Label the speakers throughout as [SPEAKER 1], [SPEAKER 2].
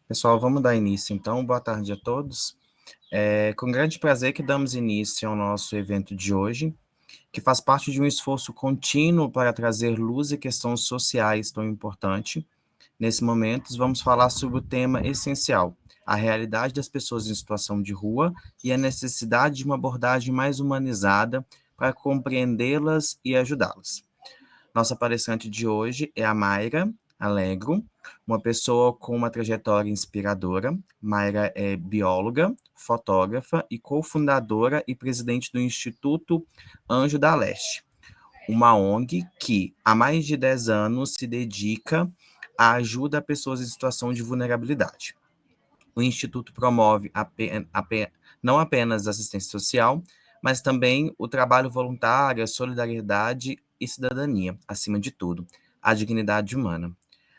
[SPEAKER 1] Pessoal, vamos dar início então. Boa tarde a todos. É com grande prazer que damos início ao nosso evento de hoje, que faz parte de um esforço contínuo para trazer luz e questões sociais tão importantes. Nesse momento, vamos falar sobre o tema essencial, a realidade das pessoas em situação de rua e a necessidade de uma abordagem mais humanizada para compreendê-las e ajudá-las. Nossa palestrante de hoje é a Mayra Alegro, uma pessoa com uma trajetória inspiradora. Mayra é bióloga, fotógrafa e cofundadora e presidente do Instituto Anjo da Leste, uma ONG que há mais de 10 anos se dedica à ajuda a pessoas em situação de vulnerabilidade. O Instituto promove não apenas assistência social, mas também o trabalho voluntário, a solidariedade e cidadania, acima de tudo, a dignidade humana.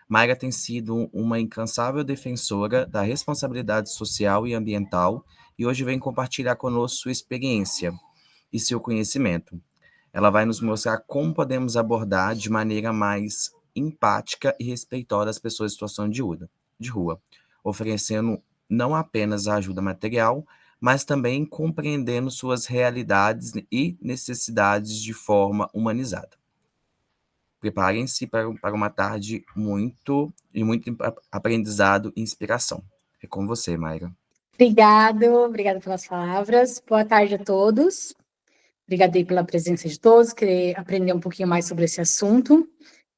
[SPEAKER 1] Mayra tem sido uma incansável defensora da responsabilidade social e ambiental e hoje vem compartilhar conosco sua experiência e seu conhecimento. Ela vai nos mostrar como podemos abordar de maneira mais empática e respeitosa as pessoas em situação de rua, oferecendo não apenas a ajuda material, mas também compreendendo suas realidades e necessidades de forma humanizada. Preparem-se para uma tarde muito aprendizado e inspiração. É com você, Mayra.
[SPEAKER 2] Obrigada pelas palavras. Boa tarde a todos. Obrigada aí pela presença de todos, querer aprender um pouquinho mais sobre esse assunto.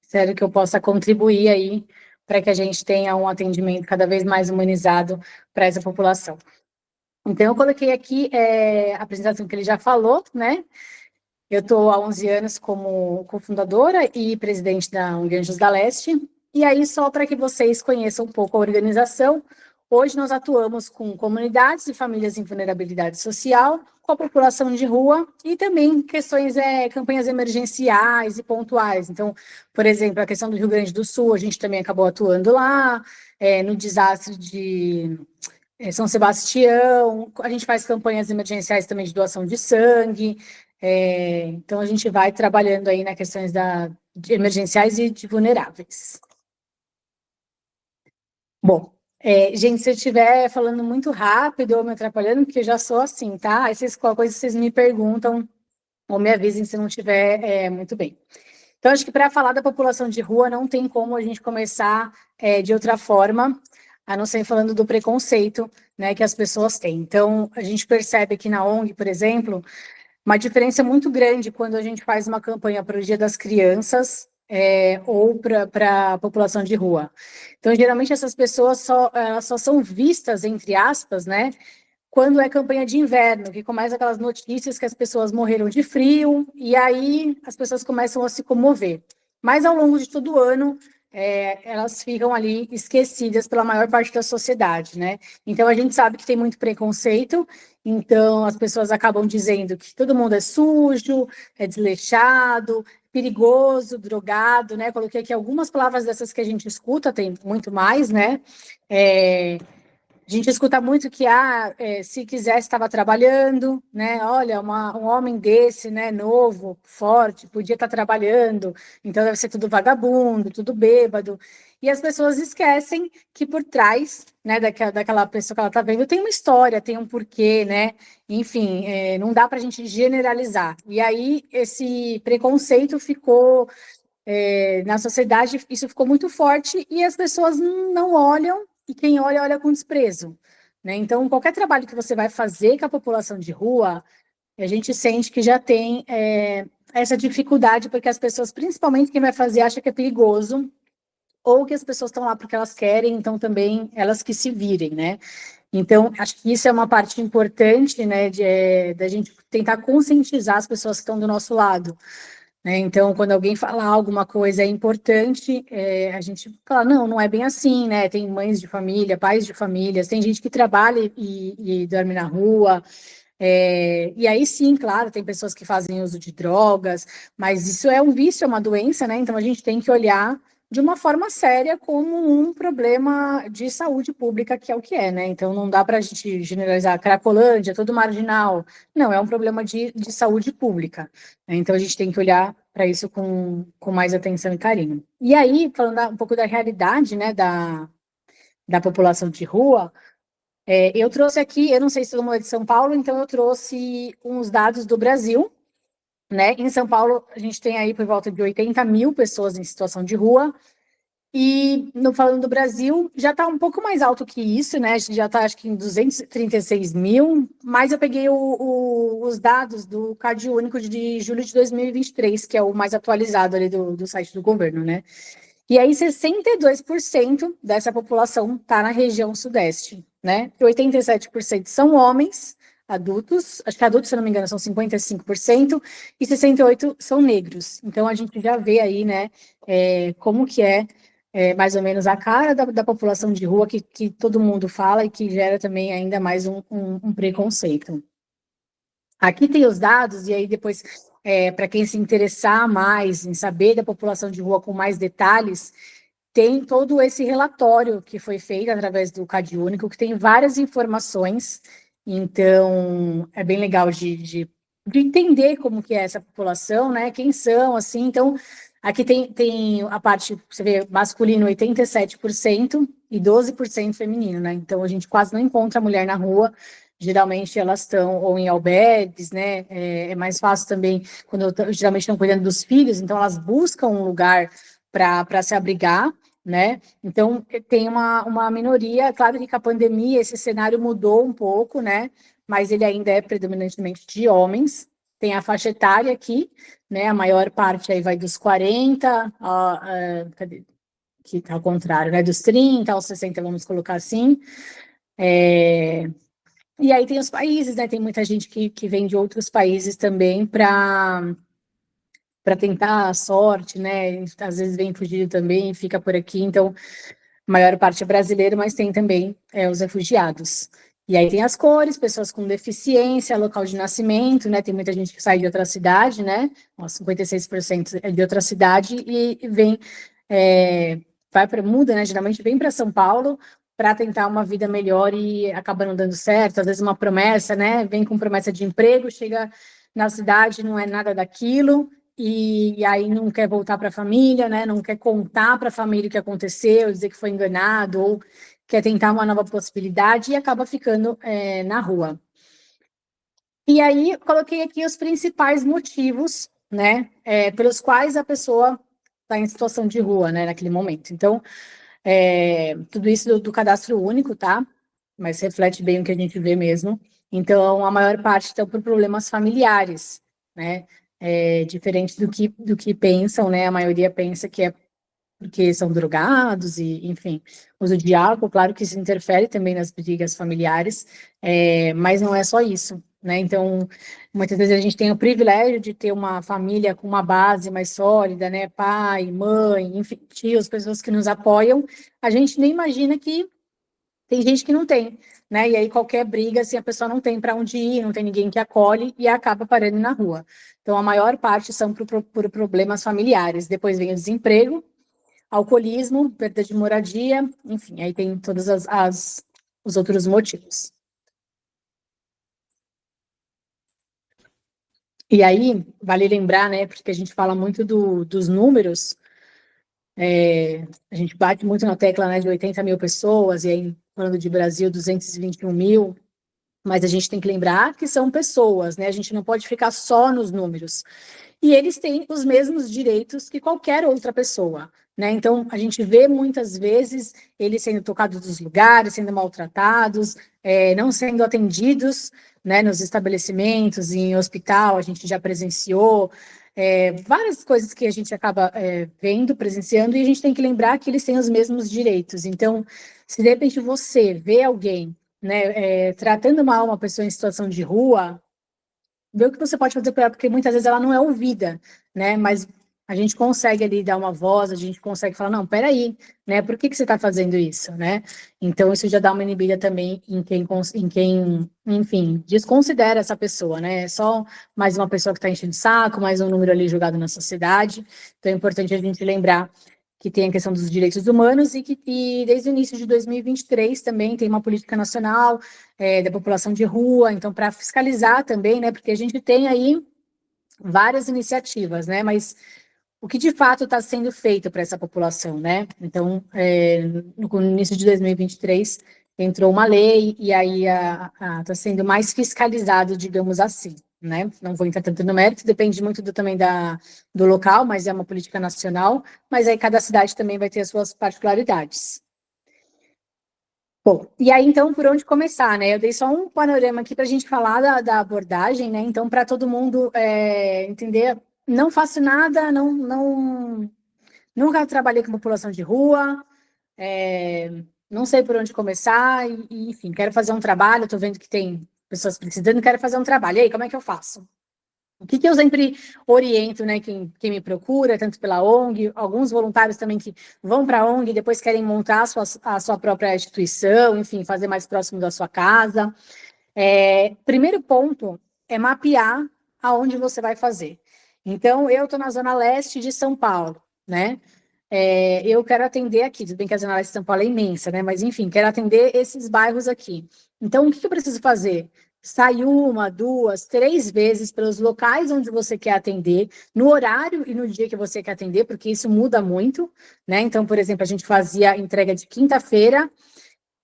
[SPEAKER 2] Espero que eu possa contribuir aí para que a gente tenha um atendimento cada vez mais humanizado para essa população. Então, eu coloquei aqui a apresentação que ele já falou, né? Eu estou há 11 anos como cofundadora e presidente da ONG Anjos da Leste. E aí, só para que vocês conheçam um pouco a organização, hoje nós atuamos com comunidades e famílias em vulnerabilidade social, com a população de rua e também questões, campanhas emergenciais e pontuais. Então, por exemplo, a questão do Rio Grande do Sul, a gente também acabou atuando lá, no desastre de São Sebastião, a gente faz campanhas emergenciais também de doação de sangue. Então, a gente vai trabalhando aí nas questões de emergenciais e de vulneráveis. Bom, gente, se eu estiver falando muito rápido ou me atrapalhando, porque eu já sou assim, tá? Aí qualquer coisa vocês me perguntam ou me avisem se não estiver muito bem. Então, acho que para falar da população de rua, não tem como a gente começar de outra forma, a não ser falando do preconceito, né, que as pessoas têm. Então, a gente percebe aqui na ONG, por exemplo, uma diferença muito grande quando a gente faz uma campanha para o Dia das Crianças ou para a população de rua. Então, geralmente, essas pessoas elas só são vistas, entre aspas, né, quando é campanha de inverno, que começa aquelas notícias que as pessoas morreram de frio, e aí as pessoas começam a se comover. Mas, ao longo de todo o ano, elas ficam ali esquecidas pela maior parte da sociedade, né? Então, a gente sabe que tem muito preconceito, então as pessoas acabam dizendo que todo mundo é sujo, é desleixado, perigoso, drogado, né? Coloquei aqui algumas palavras dessas que a gente escuta, tem muito mais, né? A gente escuta muito que, se quisesse, estava trabalhando, né? Olha, um homem desse, né, novo, forte, podia estar trabalhando, então deve ser tudo vagabundo, tudo bêbado. E as pessoas esquecem que por trás, né, daquela pessoa que ela está vendo, tem uma história, tem um porquê, né? Enfim, não dá para a gente generalizar. E aí, esse preconceito ficou na sociedade, isso ficou muito forte e as pessoas não olham, e quem olha, olha com desprezo, né? Então, qualquer trabalho que você vai fazer com a população de rua, a gente sente que já tem essa dificuldade, porque as pessoas, principalmente quem vai fazer, acha que é perigoso, ou que as pessoas estão lá porque elas querem, então também elas que se virem, né? Então, acho que isso é uma parte importante, né, da gente tentar conscientizar as pessoas que estão do nosso lado, né? Então, quando alguém fala alguma coisa importante, a gente fala, não é bem assim, né? Tem mães de família, pais de famílias, tem gente que trabalha e dorme na rua, e aí sim, claro, tem pessoas que fazem uso de drogas, mas isso é um vício, é uma doença, né? Então, a gente tem que olhar de uma forma séria como um problema de saúde pública, que é o que é, né? Então, não dá para a gente generalizar a Cracolândia, todo marginal. Não, é um problema de saúde pública, né? Então, a gente tem que olhar para isso com mais atenção e carinho. E aí, falando um pouco da realidade, né, da população de rua, eu trouxe aqui, eu não sei se todo mundo é de São Paulo, então eu trouxe uns dados do Brasil, né? Em São Paulo, a gente tem aí por volta de 80 mil pessoas em situação de rua, e falando do Brasil, já está um pouco mais alto que isso, né? A gente já está, acho que, em 236 mil, mas eu peguei os dados do Cade Único de julho de 2023, que é o mais atualizado ali do site do governo, né? E aí, 62% dessa população está na região sudeste, né? 87% são homens adultos, acho que adultos, se não me engano, são 55%, e 68% são negros. Então, a gente já vê aí, né, como que mais ou menos a cara da população de rua que todo mundo fala e que gera também ainda mais um preconceito. Aqui tem os dados, e aí depois, para quem se interessar mais em saber da população de rua com mais detalhes, tem todo esse relatório que foi feito através do Cade Único, que tem várias informações, então é bem legal de entender como que é essa população, né? Quem são, assim, então aqui tem a parte, você vê, masculino 87% e 12% feminino, né? Então a gente quase não encontra mulher na rua, geralmente elas estão ou em albergues, né? É mais fácil também, geralmente estão cuidando dos filhos, então elas buscam um lugar para se abrigar, né? Então tem uma minoria, claro que com a pandemia esse cenário mudou um pouco, né? Mas ele ainda é predominantemente de homens. Tem a faixa etária aqui, né? A maior parte aí vai dos 40, cadê? Que tá ao contrário, né? Dos 30 aos 60, vamos colocar assim. E aí tem os países, né? Tem muita gente que vem de outros países também para tentar a sorte, né? Às vezes vem fugido também, fica por aqui. Então, a maior parte é brasileiro, mas tem também os refugiados. E aí tem as cores, pessoas com deficiência, local de nascimento, né? Tem muita gente que sai de outra cidade, né? 56% é de outra cidade e vem, muda, né? Geralmente vem para São Paulo para tentar uma vida melhor e acaba não dando certo. Às vezes uma promessa, né? Vem com promessa de emprego, chega na cidade, não é nada daquilo, e aí não quer voltar para a família, né? Não quer contar para a família o que aconteceu, dizer que foi enganado, ou quer tentar uma nova possibilidade e acaba ficando na rua. E aí, coloquei aqui os principais motivos, né, pelos quais a pessoa está em situação de rua, né, naquele momento. Então, tudo isso do cadastro único, tá? Mas reflete bem o que a gente vê mesmo. Então, a maior parte estão por problemas familiares, né? Diferente do que pensam, né? A maioria pensa que é porque são drogados e, enfim, uso de álcool, claro que isso interfere também nas brigas familiares, mas não é só isso, né? Então, muitas vezes a gente tem o privilégio de ter uma família com uma base mais sólida, né? Pai, mãe, enfim, tios, pessoas que nos apoiam, a gente nem imagina que tem gente que não tem, né? E aí qualquer briga, assim, a pessoa não tem para onde ir, não tem ninguém que acolhe e acaba parando na rua. Então, a maior parte são por problemas familiares. Depois vem o desemprego, alcoolismo, perda de moradia, enfim, aí tem todos os outros motivos. E aí, vale lembrar, né, porque a gente fala muito dos números, a gente bate muito na tecla, né, de 80 mil pessoas, e aí, falando de Brasil, 221 mil, mas a gente tem que lembrar que são pessoas, né, a gente não pode ficar só nos números. E eles têm os mesmos direitos que qualquer outra pessoa, né? Então, a gente vê muitas vezes eles sendo tocados dos lugares, sendo maltratados, não sendo atendidos, né, nos estabelecimentos, em hospital, a gente já presenciou, várias coisas que a gente acaba vendo, presenciando, e a gente tem que lembrar que eles têm os mesmos direitos. Então, se de repente você vê alguém, né, tratando mal uma pessoa em situação de rua, ver o que você pode fazer para ela, porque muitas vezes ela não é ouvida, né? Mas a gente consegue ali dar uma voz, a gente consegue falar, não, peraí, né? Por que você está fazendo isso, né? Então, isso já dá uma inibida também em quem, enfim, desconsidera essa pessoa, né? É só mais uma pessoa que está enchendo o saco, mais um número ali jogado na sociedade. Então, é importante a gente lembrar que tem a questão dos direitos humanos e desde o início de 2023 também tem uma política nacional da população de rua, então para fiscalizar também, né, porque a gente tem aí várias iniciativas, né, mas o que de fato está sendo feito para essa população, né? Então, no início de 2023, entrou uma lei e aí está sendo mais fiscalizado, digamos assim, né? Não vou entrar tanto no mérito, depende muito também do local, mas é uma política nacional, mas aí cada cidade também vai ter as suas particularidades. Bom, e aí então, por onde começar, né? Eu dei só um panorama aqui para a gente falar da abordagem, né? Então, para todo mundo entender, não faço nada, nunca trabalhei com população de rua, não sei por onde começar, enfim, quero fazer um trabalho, estou vendo que tem pessoas precisando, quero fazer um trabalho. E aí, como é que eu faço? O que eu sempre oriento, né, quem me procura, tanto pela ONG, alguns voluntários também que vão para a ONG e depois querem montar a sua própria instituição, enfim, fazer mais próximo da sua casa. Primeiro ponto é mapear aonde você vai fazer. Então, eu estou na zona leste de São Paulo, né? Eu quero atender aqui, tudo bem que a zona leste de São Paulo é imensa, né? Mas, enfim, quero atender esses bairros aqui. Então, o que eu preciso fazer? Sai 1, 2, 3 vezes pelos locais onde você quer atender, no horário e no dia que você quer atender, porque isso muda muito, né? Então, por exemplo, a gente fazia entrega de quinta-feira,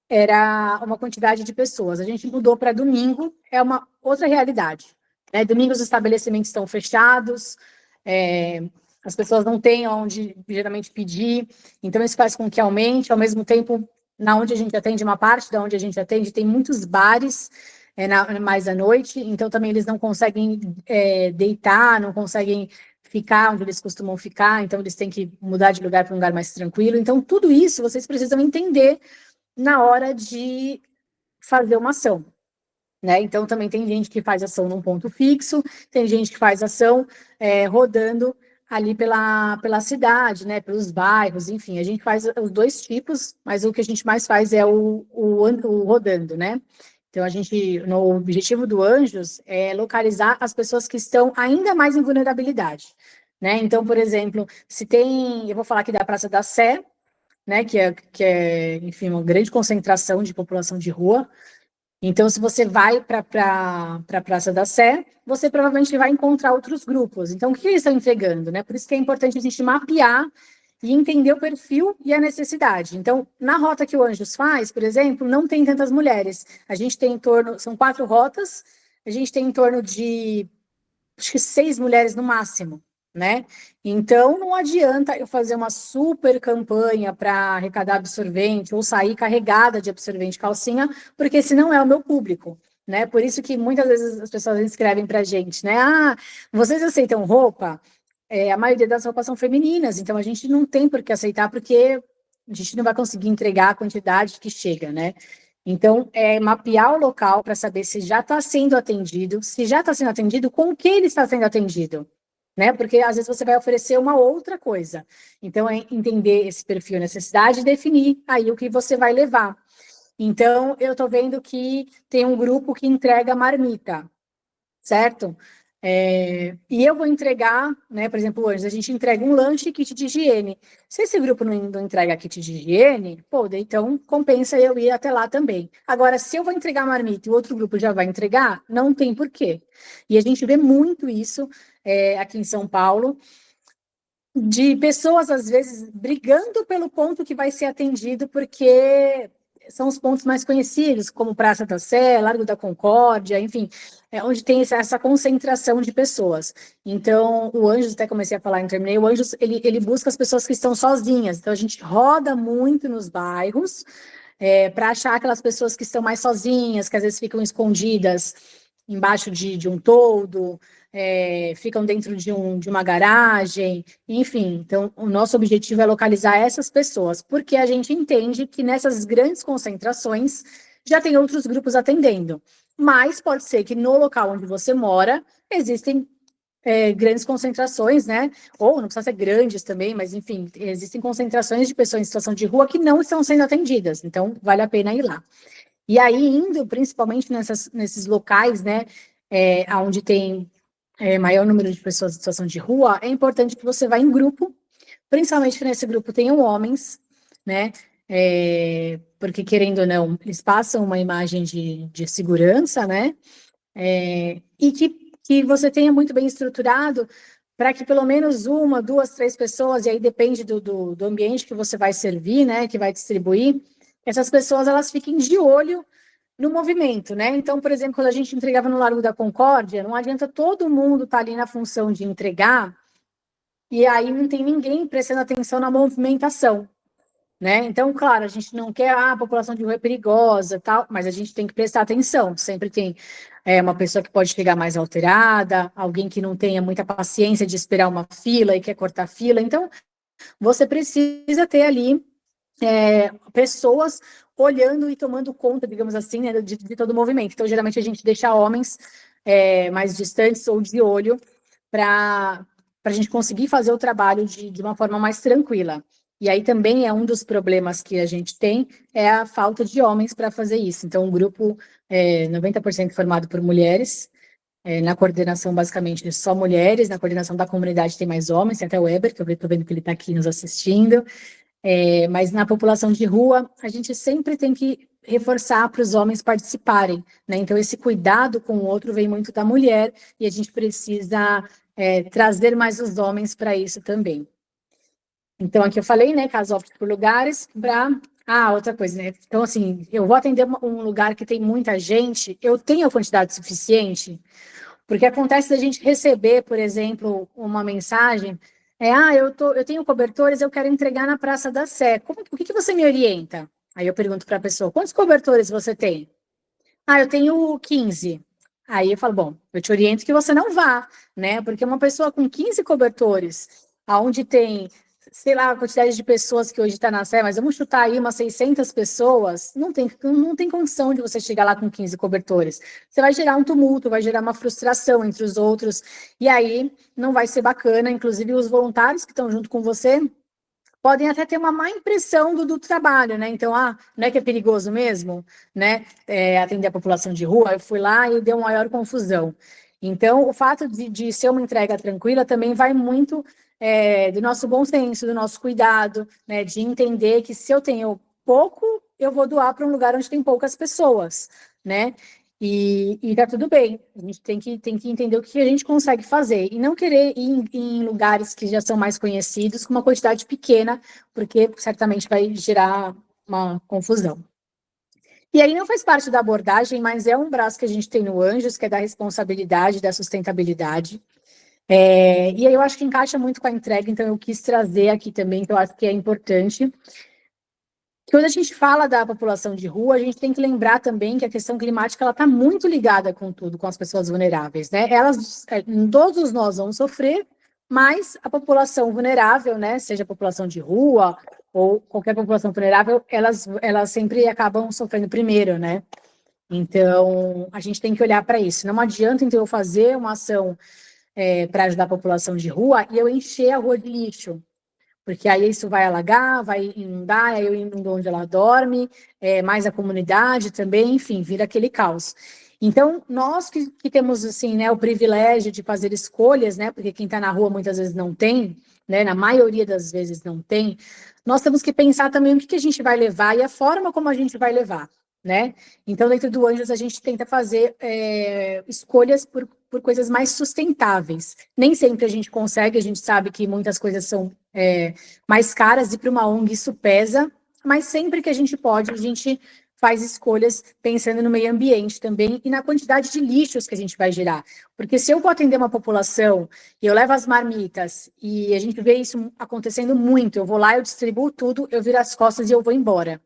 [SPEAKER 2] era uma quantidade de pessoas. A gente mudou para domingo, é uma outra realidade, né? Domingo os estabelecimentos estão fechados, as pessoas não têm onde geralmente pedir, então isso faz com que aumente, ao mesmo tempo, na onde a gente atende, uma parte da onde a gente atende, tem muitos bares, mais à noite, então também eles não conseguem deitar, não conseguem ficar onde eles costumam ficar, então eles têm que mudar de lugar para um lugar mais tranquilo. Então, tudo isso vocês precisam entender na hora de fazer uma ação, né? Então, também tem gente que faz ação num ponto fixo, tem gente que faz ação rodando ali pela cidade, né? Pelos bairros, enfim, a gente faz os dois tipos, mas o que a gente mais faz é o rodando, né? Então, no objetivo do Anjos é localizar as pessoas que estão ainda mais em vulnerabilidade, né? Então, por exemplo, eu vou falar aqui da Praça da Sé, né, enfim, uma grande concentração de população de rua. Então, se você vai para a Praça da Sé, você provavelmente vai encontrar outros grupos. Então, o que eles estão entregando, né? Por isso que é importante a gente mapear e entender o perfil e a necessidade. Então, na rota que o Anjos faz, por exemplo, não tem tantas mulheres. A gente tem são 4 rotas, a gente tem em torno de, acho que 6 mulheres no máximo, né? Então, não adianta eu fazer uma super campanha para arrecadar absorvente ou sair carregada de absorvente calcinha, porque esse não é o meu público, né? Por isso que muitas vezes as pessoas escrevem para a gente, né? Ah, vocês aceitam roupa? A maioria das roupas são femininas, então a gente não tem por que aceitar, porque a gente não vai conseguir entregar a quantidade que chega, né? Então, mapear o local para saber se já está sendo atendido, se já está sendo atendido, com que ele está sendo atendido, né? Porque às vezes você vai oferecer uma outra coisa. Então, é entender esse perfil, necessidade e definir aí o que você vai levar. Então, eu estou vendo que tem um grupo que entrega marmita, certo? E eu vou entregar, né? Por exemplo, hoje a gente entrega um lanche e kit de higiene. Se esse grupo não entrega kit de higiene, pô, então compensa eu ir até lá também. Agora, se eu vou entregar marmita e o outro grupo já vai entregar, não tem porquê. E a gente vê muito isso aqui em São Paulo, de pessoas, às vezes, brigando pelo ponto que vai ser atendido, porque são os pontos mais conhecidos, como Praça da Sé, Largo da Concórdia, enfim, onde tem essa concentração de pessoas. Então, o Anjos, até comecei a falar, não terminei, o Anjos, ele busca as pessoas que estão sozinhas, então a gente roda muito nos bairros, para achar aquelas pessoas que estão mais sozinhas, que às vezes ficam escondidas embaixo de um toldo, ficam dentro de uma garagem, enfim. Então, o nosso objetivo é localizar essas pessoas, porque a gente entende que nessas grandes concentrações já tem outros grupos atendendo, mas pode ser que no local onde você mora existem grandes concentrações, né? Ou não precisa ser grandes também, mas enfim, existem concentrações de pessoas em situação de rua que não estão sendo atendidas, então vale a pena ir lá. E aí, indo principalmente nesses locais, né, onde tem maior número de pessoas em situação de rua, é importante que você vá em grupo, principalmente que nesse grupo tenham homens, né, porque querendo ou não, eles passam uma imagem de segurança, né, e que você tenha muito bem estruturado para que pelo menos uma, duas, três pessoas, e aí depende do ambiente que você vai servir, né, que vai distribuir, essas pessoas elas fiquem de olho no movimento, né? Então, por exemplo, quando a gente entregava no Largo da Concórdia, não adianta todo mundo estar ali na função de entregar, e aí não tem ninguém prestando atenção na movimentação, né? Então, claro, a gente não quer, a população de rua é perigosa, tal, mas a gente tem que prestar atenção. Sempre tem uma pessoa que pode chegar mais alterada, alguém que não tenha muita paciência de esperar uma fila e quer cortar fila. Então, você precisa ter ali pessoas olhando e tomando conta, digamos assim, né, de todo o movimento. Então, geralmente, a gente deixa homens mais distantes ou de olho para a gente conseguir fazer o trabalho de uma forma mais tranquila. E aí também é um dos problemas que a gente tem, é a falta de homens para fazer isso. Então, um grupo 90% formado por mulheres, na coordenação, basicamente, só mulheres, na coordenação da comunidade tem mais homens, tem até o Weber, que eu estou vendo que ele está aqui nos assistindo, mas na população de rua, a gente sempre tem que reforçar para os homens participarem, né? Então, esse cuidado com o outro vem muito da mulher, e a gente precisa trazer mais os homens para isso também. Então, aqui eu falei, né, caso opte por lugares, para... Ah, outra coisa, né? Então, assim, eu vou atender um lugar que tem muita gente, eu tenho a quantidade suficiente? Porque acontece da gente receber, por exemplo, uma mensagem, eu tenho cobertores, eu quero entregar na Praça da Sé. O que você me orienta? Aí eu pergunto para a pessoa, quantos cobertores você tem? Eu tenho 15. Aí eu falo, bom, eu te oriento que você não vá, né? Porque uma pessoa com 15 cobertores, aonde tem, sei lá, a quantidade de pessoas que hoje está na Sé, mas vamos chutar aí umas 600 pessoas, não tem condição de você chegar lá com 15 cobertores. Você vai gerar um tumulto, vai gerar uma frustração entre os outros, e aí não vai ser bacana. Inclusive, os voluntários que estão junto com você podem até ter uma má impressão do trabalho, né? Então, não é que é perigoso mesmo, né? Atender a população de rua, eu fui lá e deu maior confusão. Então, o fato de ser uma entrega tranquila também vai muito do nosso bom senso, do nosso cuidado, né? De entender que se eu tenho pouco, eu vou doar para um lugar onde tem poucas pessoas, né? E tá tudo bem, a gente tem que entender o que a gente consegue fazer e não querer ir em lugares que já são mais conhecidos com uma quantidade pequena, porque certamente vai gerar uma confusão. E aí não faz parte da abordagem, mas é um braço que a gente tem no Anjos, que é da responsabilidade, da sustentabilidade. E aí eu acho que encaixa muito com a entrega, então eu quis trazer aqui também, que eu acho que é importante. Quando a gente fala da população de rua, a gente tem que lembrar também que a questão climática ela está muito ligada com tudo, com as pessoas vulneráveis, né? Todos nós vamos sofrer, mas a população vulnerável, né? Seja a população de rua ou qualquer população vulnerável, elas sempre acabam sofrendo primeiro, né? Então, a gente tem que olhar para isso. Não adianta, então, eu fazer uma ação para ajudar a população de rua e eu encher a rua de lixo, porque aí isso vai alagar, vai inundar, aí eu inundo onde ela dorme, mais a comunidade também, enfim, vira aquele caos. Então, nós que temos, assim, né, o privilégio de fazer escolhas, né, porque quem está na rua muitas vezes não tem, né, na maioria das vezes não tem, nós temos que pensar também o que a gente vai levar e a forma como a gente vai levar, né? Então, dentro do Anjos, a gente tenta fazer escolhas por coisas mais sustentáveis. Nem sempre a gente consegue, a gente sabe que muitas coisas são mais caras e para uma ONG isso pesa, mas sempre que a gente pode, a gente faz escolhas pensando no meio ambiente também e na quantidade de lixos que a gente vai gerar. Porque se eu vou atender uma população e eu levo as marmitas e a gente vê isso acontecendo muito, eu vou lá, eu distribuo tudo, eu viro as costas e eu vou embora.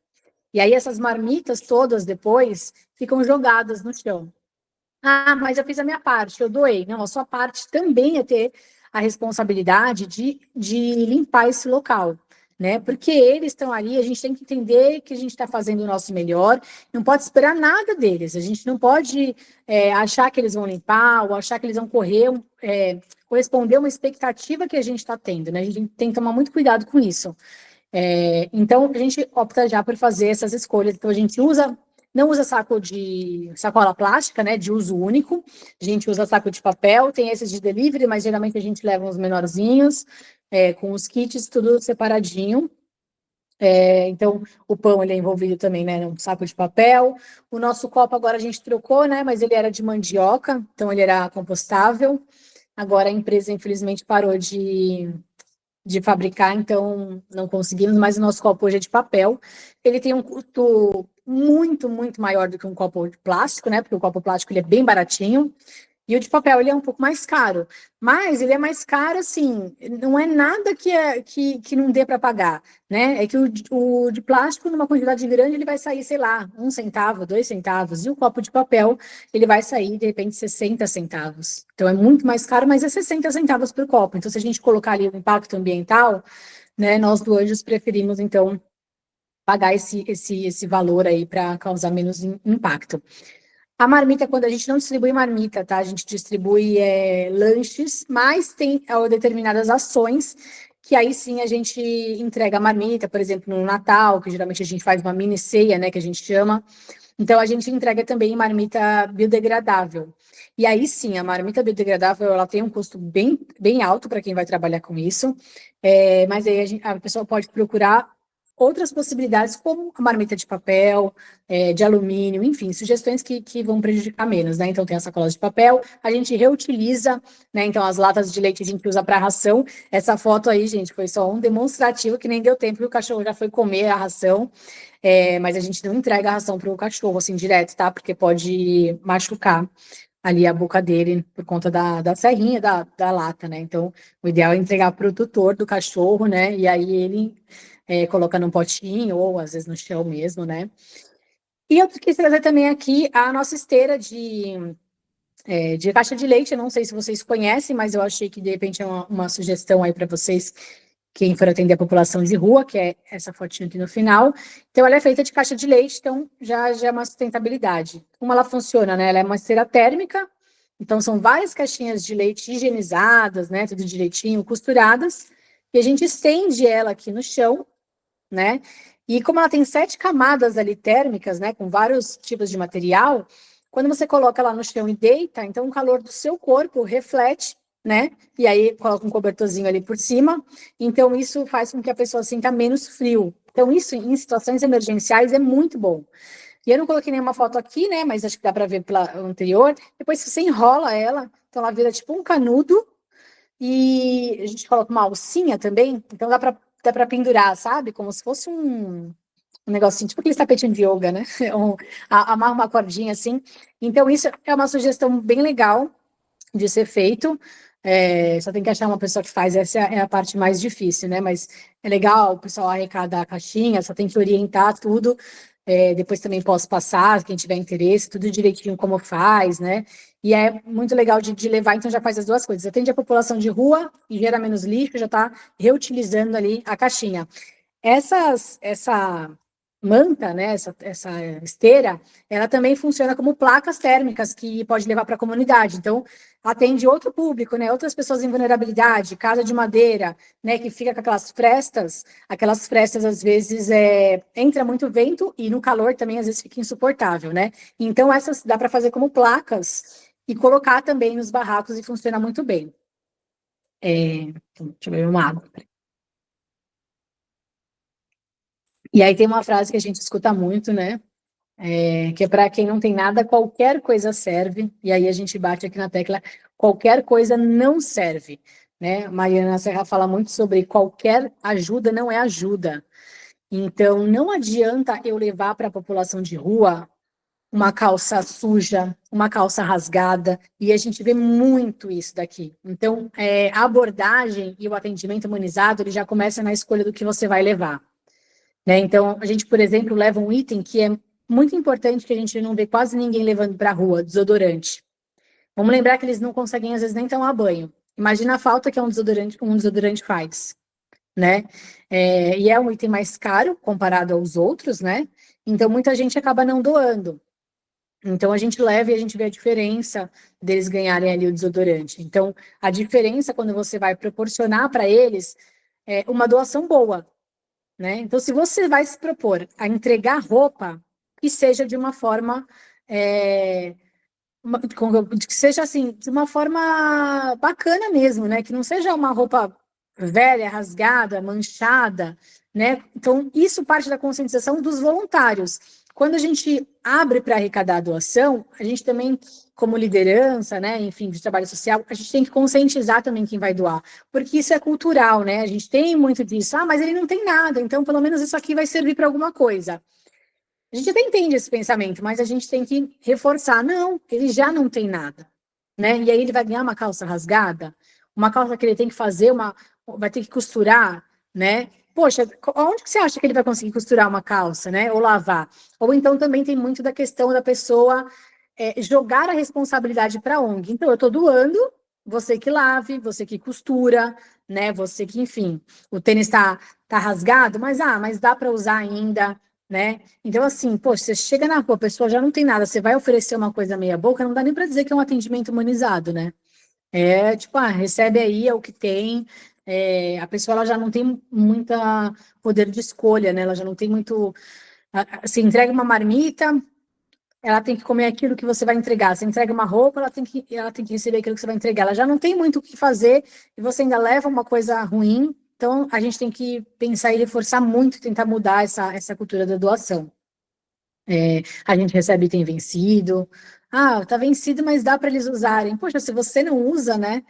[SPEAKER 2] E aí essas marmitas todas depois ficam jogadas no chão. Mas eu fiz a minha parte, eu doei. Não, a sua parte também é ter a responsabilidade de limpar esse local, né? Porque eles estão ali, a gente tem que entender que a gente está fazendo o nosso melhor, não pode esperar nada deles, a gente não pode achar que eles vão limpar ou achar que eles vão corresponder a uma expectativa que a gente está tendo, né? A gente tem que tomar muito cuidado com isso. Então, a gente opta já por fazer essas escolhas. Então, a gente não usa sacola plástica, né, de uso único. A gente usa saco de papel, tem esses de delivery, mas geralmente a gente leva uns menorzinhos, com os kits, tudo separadinho. Então, o pão ele é envolvido também, né, num saco de papel. O nosso copo agora a gente trocou, né, mas ele era de mandioca, então ele era compostável. Agora a empresa, infelizmente, parou de fabricar, então não conseguimos, mas o nosso copo hoje é de papel. Ele tem um custo muito, muito maior do que um copo de plástico, né? Porque o copo plástico ele é bem baratinho. E o de papel, ele é um pouco mais caro. Mas ele é mais caro, assim, não é nada que não dê para pagar, né? É que o de plástico, numa quantidade grande, ele vai sair, sei lá, 1 centavo, 2 centavos. E o copo de papel, ele vai sair, de repente, 60 centavos. Então, é muito mais caro, mas é 60 centavos por copo. Então, se a gente colocar ali o impacto ambiental, né, nós do Anjos preferimos, então, pagar esse valor aí para causar menos impacto. A marmita, quando a gente não distribui marmita, tá? A gente distribui lanches, mas tem determinadas ações que aí sim a gente entrega a marmita, por exemplo, no Natal, que geralmente a gente faz uma mini ceia, né, que a gente chama. Então a gente entrega também marmita biodegradável. E aí sim, a marmita biodegradável, ela tem um custo bem, bem alto para quem vai trabalhar com isso, mas aí a pessoa pode procurar outras possibilidades, como a marmita de papel, de alumínio, enfim, sugestões que vão prejudicar menos, né? Então, tem a sacola de papel, a gente reutiliza, né? Então, as latas de leite a gente usa para ração. Essa foto aí, gente, foi só um demonstrativo que nem deu tempo, e o cachorro já foi comer a ração, mas a gente não entrega a ração para o cachorro, assim, direto, tá? Porque pode machucar ali a boca dele por conta da serrinha da lata, né? Então, o ideal é entregar para o tutor do cachorro, né? E aí ele coloca num potinho ou às vezes no chão mesmo, né? E eu quis trazer também aqui a nossa esteira de caixa de leite. Eu não sei se vocês conhecem, mas eu achei que de repente é uma sugestão aí para vocês, quem for atender a população de rua, que é essa fotinha aqui no final. Então, ela é feita de caixa de leite, então já é uma sustentabilidade. Como ela funciona, né? Ela é uma esteira térmica, então são várias caixinhas de leite higienizadas, né? Tudo direitinho, costuradas, e a gente estende ela aqui no chão, né? E como ela tem 7 camadas ali térmicas, né, com vários tipos de material, quando você coloca ela no chão e deita, então o calor do seu corpo reflete, né? E aí coloca um cobertorzinho ali por cima. Então isso faz com que a pessoa sinta menos frio. Então isso em situações emergenciais é muito bom. E eu não coloquei nenhuma foto aqui, né? Mas acho que dá para ver pela anterior. Depois você enrola ela, então ela vira tipo um canudo. E a gente coloca uma alcinha também, então dá para pendurar, sabe? Como se fosse um negocinho, tipo aquele tapetinho de yoga, né? Amarra uma cordinha assim. Então, isso é uma sugestão bem legal de ser feito. Só tem que achar uma pessoa que faz, essa é a parte mais difícil, né? Mas é legal o pessoal arrecadar a caixinha, só tem que orientar tudo. Depois também posso passar, quem tiver interesse, tudo direitinho como faz, né? E é muito legal de levar, então já faz as duas coisas. Atende a população de rua e gera menos lixo, já está reutilizando ali a caixinha. Essa manta, né, essa esteira, ela também funciona como placas térmicas que pode levar para a comunidade. Então, atende outro público, né, outras pessoas em vulnerabilidade, casa de madeira, né, que fica com aquelas frestas às vezes entra muito vento e no calor também às vezes fica insuportável, né? Então, essas dá para fazer como placas e colocar também nos barracos e funciona muito bem. Então, deixa eu beber uma água. E aí tem uma frase que a gente escuta muito, né? Que é para quem não tem nada, qualquer coisa serve. E aí a gente bate aqui na tecla, qualquer coisa não serve, né? Mariana Serra fala muito sobre qualquer ajuda não é ajuda. Então, não adianta eu levar para a população de rua uma calça suja, uma calça rasgada, e a gente vê muito isso daqui. Então, a abordagem e o atendimento humanizado, ele já começa na escolha do que você vai levar. Né? Então, a gente, por exemplo, leva um item que é muito importante, que a gente não vê quase ninguém levando para a rua, desodorante. Vamos lembrar que eles não conseguem, às vezes, nem tomar banho. Imagina a falta que um desodorante faz, né? E é um item mais caro comparado aos outros, né? Então, muita gente acaba não doando. Então, a gente leva e a gente vê a diferença deles ganharem ali o desodorante. Então, a diferença quando você vai proporcionar para eles uma doação boa, né? Então, se você vai se propor a entregar roupa, que seja de uma forma, que seja assim, de uma forma bacana mesmo, né? Que não seja uma roupa velha, rasgada, manchada, né? Então, isso parte da conscientização dos voluntários. quando a gente abre para arrecadar a doação, a gente também, como liderança, né, enfim, de trabalho social, a gente tem que conscientizar também quem vai doar, porque isso é cultural, né? A gente tem muito disso. Ah, mas ele não tem nada, então pelo menos isso aqui vai servir para alguma coisa. A gente até entende esse pensamento, mas a gente tem que reforçar. Não, ele já não tem nada, né? E aí ele vai ganhar uma calça rasgada, uma calça que ele tem que fazer, vai ter que costurar, né? Poxa, onde que você acha que ele vai conseguir costurar uma calça, né? Ou lavar? Ou então também tem muito da questão da pessoa jogar a responsabilidade para a ONG. Então, eu estou doando, você que lave, você que costura, né? Você que, enfim, o tênis tá rasgado, mas dá para usar ainda, né? Então, assim, poxa, você chega na rua, a pessoa já não tem nada, você vai oferecer uma coisa meia boca, não dá nem para dizer que é um atendimento humanizado, né? É tipo, recebe aí, é o que tem. A pessoa ela já não tem muita poder de escolha, né? Ela já não tem muito. Se entrega uma marmita, ela tem que comer aquilo que você vai entregar. Se entrega uma roupa, ela tem que receber aquilo que você vai entregar. Ela já não tem muito o que fazer e você ainda leva uma coisa ruim. Então, a gente tem que pensar e reforçar muito, tentar mudar essa cultura da doação. A gente recebe item vencido. Ah, tá vencido, mas dá para eles usarem. Poxa, se você não usa, né?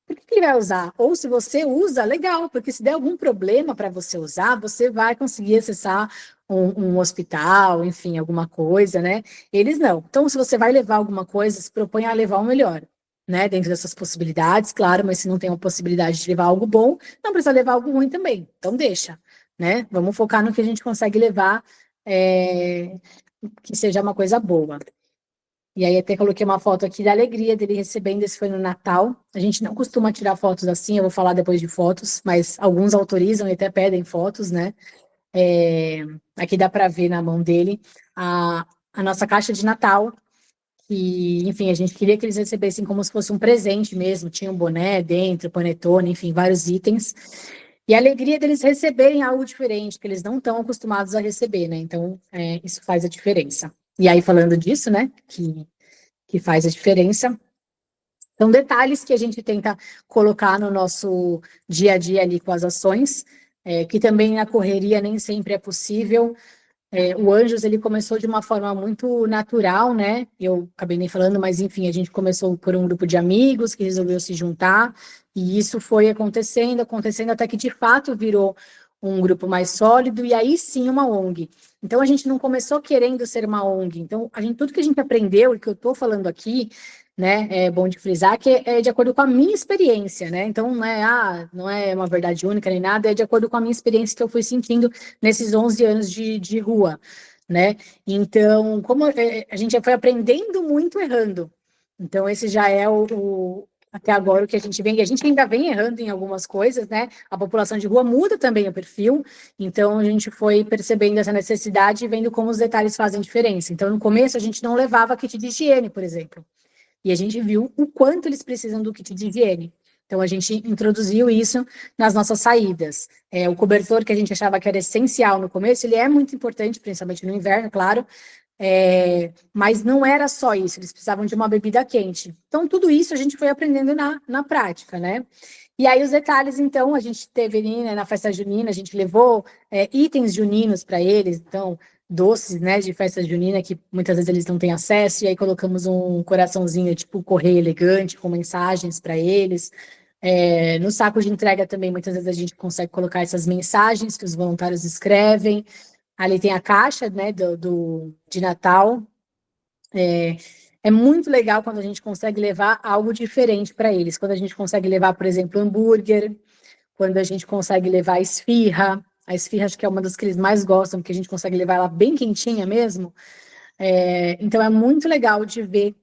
[SPEAKER 2] Por que ele vai usar? Ou se você usa, legal, porque se der algum problema para você usar, você vai conseguir acessar um hospital, enfim, alguma coisa, né? Eles não. Então, se você vai levar alguma coisa, se propõe a levar o melhor, né? Dentro dessas possibilidades, claro, mas se não tem a possibilidade de levar algo bom, não precisa levar algo ruim também. Então, deixa, né? Vamos focar no que a gente consegue levar, que seja uma coisa boa. E aí até coloquei uma foto aqui da alegria dele recebendo, esse foi no Natal. A gente não costuma tirar fotos assim, eu vou falar depois de fotos, mas alguns autorizam e até pedem fotos, né? Aqui dá para ver na mão dele a nossa caixa de Natal, que, enfim, a gente queria que eles recebessem como se fosse um presente mesmo, tinha um boné dentro, panetone, enfim, vários itens. E a alegria deles receberem algo diferente, que eles não estão acostumados a receber, né? Então, isso faz a diferença. E aí, falando disso, né, que faz a diferença, são detalhes que a gente tenta colocar no nosso dia a dia ali com as ações, que também na correria nem sempre é possível. O Anjos, ele começou de uma forma muito natural, né? Eu acabei nem falando, mas enfim, a gente começou por um grupo de amigos que resolveu se juntar, e isso foi acontecendo, até que de fato virou um grupo mais sólido, e aí sim uma ONG. Então, a gente não começou querendo ser uma ONG. Então, tudo que a gente aprendeu e que eu estou falando aqui, né, é bom de frisar que é de acordo com a minha experiência, né? Então, não é uma verdade única nem nada, é de acordo com a minha experiência que eu fui sentindo nesses 11 anos de rua, né? Então, como a gente já foi aprendendo muito errando. Então, esse já é até agora o que a gente vem, e a gente ainda vem errando em algumas coisas, né? A população de rua muda também o perfil, então a gente foi percebendo essa necessidade e vendo como os detalhes fazem diferença. Então, no começo, a gente não levava kit de higiene, por exemplo. E a gente viu o quanto eles precisam do kit de higiene. Então, a gente introduziu isso nas nossas saídas. O cobertor, que a gente achava que era essencial no começo, ele é muito importante, principalmente no inverno, claro, mas não era só isso, eles precisavam de uma bebida quente. Então, tudo isso a gente foi aprendendo na prática, né? E aí, os detalhes, então, a gente teve ali, né, na festa junina, a gente levou itens juninos para eles, então, doces, né, de festa junina, que muitas vezes eles não têm acesso, e aí colocamos um coraçãozinho, tipo, correio elegante, com mensagens para eles. No saco de entrega também, muitas vezes a gente consegue colocar essas mensagens que os voluntários escrevem. Ali tem a caixa, né, de Natal. É muito legal quando a gente consegue levar algo diferente para eles. Quando a gente consegue levar, por exemplo, hambúrguer, quando a gente consegue levar a esfirra acho que é uma das que eles mais gostam, porque a gente consegue levar ela bem quentinha mesmo. Então é muito legal de ver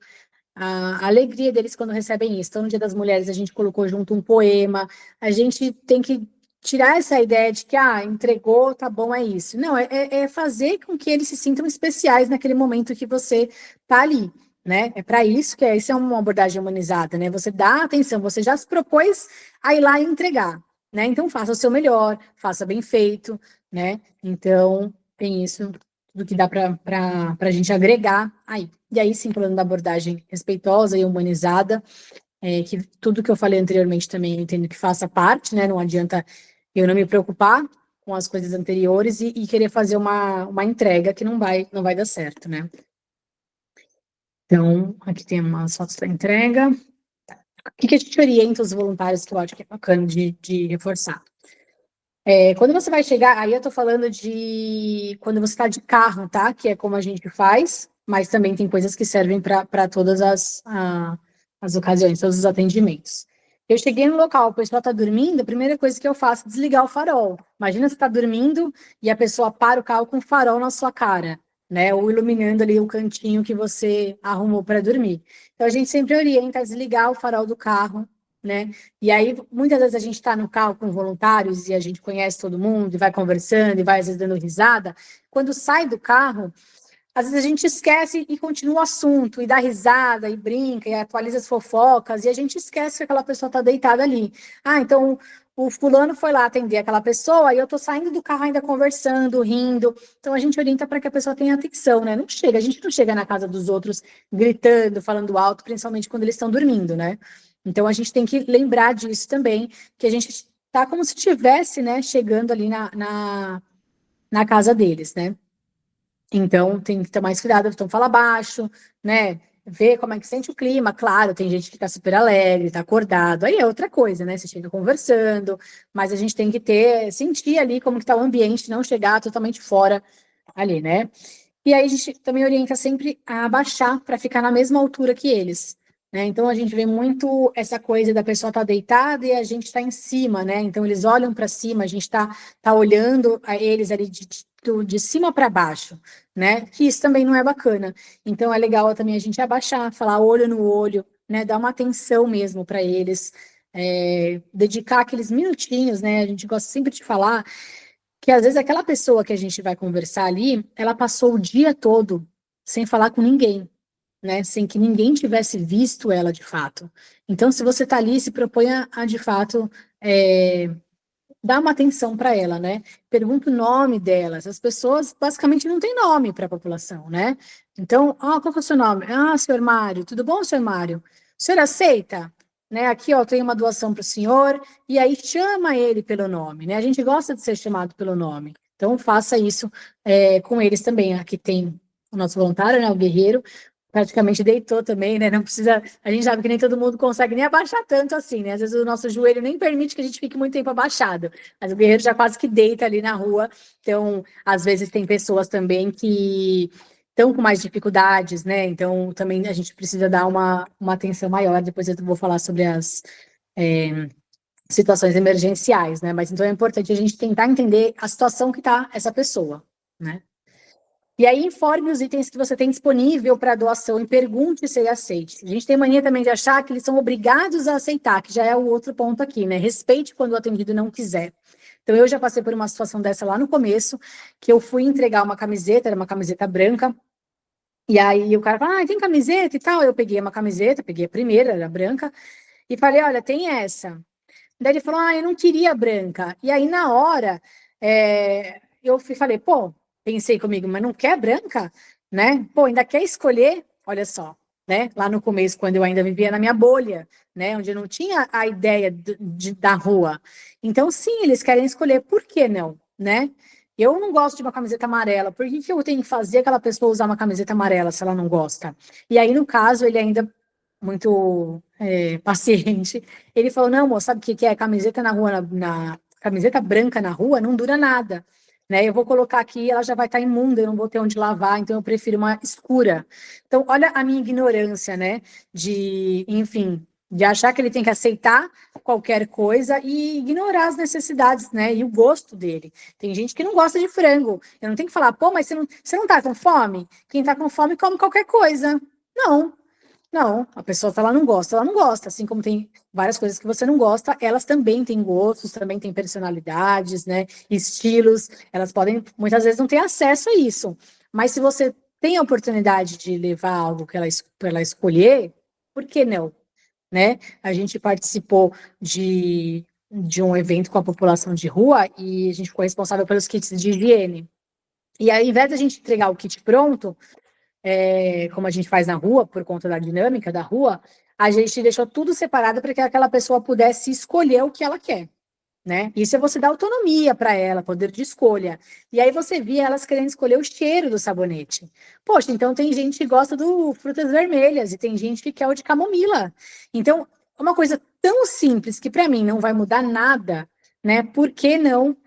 [SPEAKER 2] a alegria deles quando recebem isso. Então, no Dia das Mulheres, a gente colocou junto um poema. A gente tem que tirar essa ideia de que, entregou, tá bom, é isso. Não, é fazer com que eles se sintam especiais naquele momento que você tá ali, né? É para isso que isso é uma abordagem humanizada, né? Você dá atenção, você já se propôs a ir lá e entregar, né? Então, faça o seu melhor, faça bem feito, né? Então, tem isso do que dá para a gente agregar aí. E aí, sim, falando da abordagem respeitosa e humanizada, que tudo que eu falei anteriormente também eu entendo que faça parte, né? Não adianta eu não me preocupar com as coisas anteriores e querer fazer uma entrega que não vai dar certo, né? Então, aqui tem umas fotos da entrega. O que a gente orienta os voluntários, que eu acho que é bacana de reforçar? Quando você vai chegar, aí eu tô falando de quando você está de carro, tá? Que é como a gente faz, mas também tem coisas que servem para todas as ocasiões, todos os atendimentos. Eu cheguei no local, o pessoal está dormindo, a primeira coisa que eu faço é desligar o farol. Imagina você está dormindo e a pessoa para o carro com o farol na sua cara, né? Ou iluminando ali o cantinho que você arrumou para dormir. Então a gente sempre orienta a desligar o farol do carro, né? E aí, muitas vezes a gente está no carro com voluntários e a gente conhece todo mundo e vai conversando e vai às vezes dando risada. Quando sai do carro, às vezes a gente esquece e continua o assunto, e dá risada, e brinca, e atualiza as fofocas, e a gente esquece que aquela pessoa está deitada ali. Ah, então o fulano foi lá atender aquela pessoa e eu estou saindo do carro ainda conversando, rindo. Então a gente orienta para que a pessoa tenha atenção, né? Não chega, a gente não chega na casa dos outros gritando, falando alto, principalmente quando eles estão dormindo, né? Então a gente tem que lembrar disso também, que a gente está como se estivesse, né, chegando ali na casa deles, né? Então, tem que ter mais cuidado, então fala baixo, né? Ver como é que sente o clima. Claro, tem gente que tá super alegre, tá acordado, aí é outra coisa, né? Você chega conversando, mas a gente tem que sentir ali como que tá o ambiente, não chegar totalmente fora ali, né? E aí a gente também orienta sempre a abaixar para ficar na mesma altura que eles, né? Então a gente vê muito essa coisa da pessoa estar deitada e a gente está em cima, né? Então eles olham para cima, a gente tá olhando a eles ali de cima para baixo, né? Que isso também não é bacana. Então é legal também a gente abaixar, falar olho no olho, né? Dar uma atenção mesmo para eles, dedicar aqueles minutinhos, né? A gente gosta sempre de falar que às vezes aquela pessoa que a gente vai conversar ali, ela passou o dia todo sem falar com ninguém, né? Sem que ninguém tivesse visto ela de fato. Então, se você está ali, se propõe a de fato dar uma atenção para ela, né? Pergunta o nome delas. As pessoas basicamente não têm nome para a população, né? Então, qual que é o seu nome? Ah, senhor Mário, tudo bom, senhor Mário? O senhor aceita? Né, aqui, ó, tem uma doação para o senhor, e aí chama ele pelo nome, né? A gente gosta de ser chamado pelo nome. Então, faça isso com eles também. Aqui tem o nosso voluntário, né, o Guerreiro, praticamente deitou também, né? Não precisa. A gente sabe que nem todo mundo consegue nem abaixar tanto assim, né? Às vezes o nosso joelho nem permite que a gente fique muito tempo abaixado. Mas o guerreiro já quase que deita ali na rua. Então, às vezes tem pessoas também que estão com mais dificuldades, né? Então, também a gente precisa dar uma atenção maior. Depois eu vou falar sobre as situações emergenciais, né? Mas então é importante a gente tentar entender a situação que está essa pessoa, né? E aí informe os itens que você tem disponível para doação e pergunte se ele aceite. A gente tem mania também de achar que eles são obrigados a aceitar, que já é o outro ponto aqui, né? Respeite quando o atendido não quiser. Então, eu já passei por uma situação dessa lá no começo, que eu fui entregar uma camiseta, era uma camiseta branca, e aí o cara falou, tem camiseta e tal. Eu peguei uma camiseta, peguei a primeira, era branca, e falei, olha, tem essa. Daí ele falou, eu não queria branca. E aí, na hora, falei, pô, pensei comigo, mas não quer branca? Né? Pô, ainda quer escolher? Olha só, né? Lá no começo, quando eu ainda vivia na minha bolha, né? Onde eu não tinha a ideia da rua. Então, sim, eles querem escolher. Por que não? Né? Eu não gosto de uma camiseta amarela. Por que eu tenho que fazer aquela pessoa usar uma camiseta amarela se ela não gosta? E aí, no caso, ele ainda muito paciente. Ele falou, não, moço, sabe o que é? Camiseta na rua, camiseta branca na rua não dura nada. Né? Eu vou colocar aqui, ela já vai estar imunda, eu não vou ter onde lavar, então eu prefiro uma escura. Então, olha a minha ignorância, né? Enfim, de achar que ele tem que aceitar qualquer coisa e ignorar as necessidades, né? E o gosto dele. Tem gente que não gosta de frango. Eu não tenho que falar, pô, mas você não tá com fome? Quem tá com fome come qualquer coisa. Não, não, a pessoa tá lá, não gosta, ela não gosta, assim como tem várias coisas que você não gosta, elas também têm gostos, também têm personalidades, né, estilos, elas podem, muitas vezes não ter acesso a isso, mas se você tem a oportunidade de levar algo que ela escolher, por que não, né? A gente participou de um evento com a população de rua e a gente ficou responsável pelos kits de higiene, e aí, ao invés da gente entregar o kit pronto, como a gente faz na rua, por conta da dinâmica da rua, a gente deixou tudo separado para que aquela pessoa pudesse escolher o que ela quer, né? Isso é você dar autonomia para ela, poder de escolha. E aí você via elas querendo escolher o cheiro do sabonete. Poxa, então tem gente que gosta do frutas vermelhas e tem gente que quer o de camomila. Então, é uma coisa tão simples que para mim não vai mudar nada, né? Por que não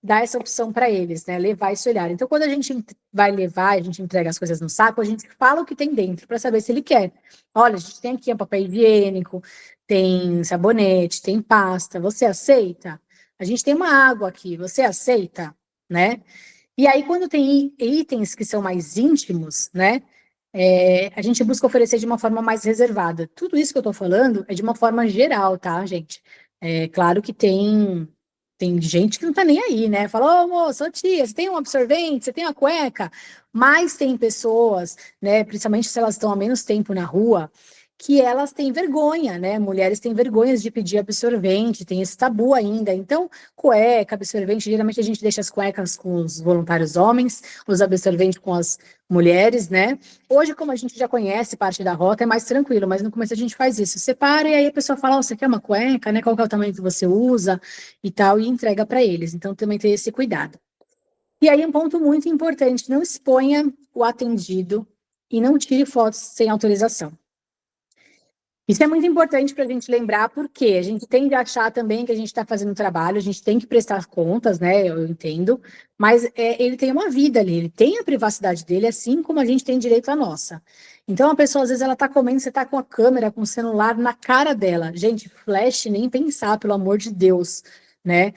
[SPEAKER 2] dar essa opção para eles, né? Levar esse olhar. Então, quando a gente vai levar, a gente entrega as coisas no saco, a gente fala o que tem dentro para saber se ele quer. Olha, a gente tem aqui um papel higiênico, tem sabonete, tem pasta, você aceita? A gente tem uma água aqui, você aceita, né? E aí, quando tem itens que são mais íntimos, né? A gente busca oferecer de uma forma mais reservada. Tudo isso que eu estou falando é de uma forma geral, tá, gente? É claro que tem gente que não tá nem aí, né? Fala, ô moça, ô tia, você tem um absorvente, você tem uma cueca? Mas tem pessoas, né, principalmente se elas estão há menos tempo na rua, que elas têm vergonha, né? Mulheres têm vergonhas de pedir absorvente, tem esse tabu ainda. Então, cueca, absorvente, geralmente a gente deixa as cuecas com os voluntários homens, os absorventes com as mulheres, né? Hoje, como a gente já conhece parte da rota, é mais tranquilo, mas no começo a gente faz isso. Separa e aí a pessoa fala, oh, você quer uma cueca, né? Qual que é o tamanho que você usa e tal, e entrega para eles. Então, também tem esse cuidado. E aí, um ponto muito importante, não exponha o atendido e não tire fotos sem autorização. Isso é muito importante para a gente lembrar, porque a gente tem de achar também que a gente está fazendo um trabalho, a gente tem que prestar contas, né? Eu entendo, mas ele tem uma vida ali, ele tem a privacidade dele, assim como a gente tem direito à nossa. Então, a pessoa, às vezes, ela está comendo, você está com a câmera, com o celular na cara dela. Gente, flash, nem pensar, pelo amor de Deus, né?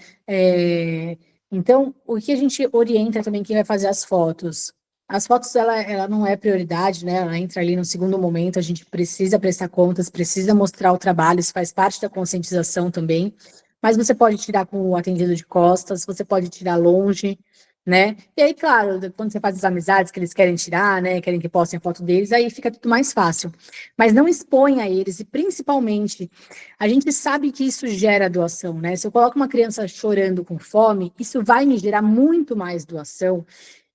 [SPEAKER 2] Então, o que a gente orienta também quem vai fazer as fotos? As fotos, ela não é prioridade, né? Ela entra ali no segundo momento, a gente precisa prestar contas, precisa mostrar o trabalho, isso faz parte da conscientização também. Mas você pode tirar com o atendido de costas, você pode tirar longe, né? E aí, claro, quando você faz as amizades que eles querem tirar, né? Querem que postem a foto deles, aí fica tudo mais fácil. Mas não exponha eles, e principalmente, a gente sabe que isso gera doação, né? Se eu coloco uma criança chorando com fome, isso vai me gerar muito mais doação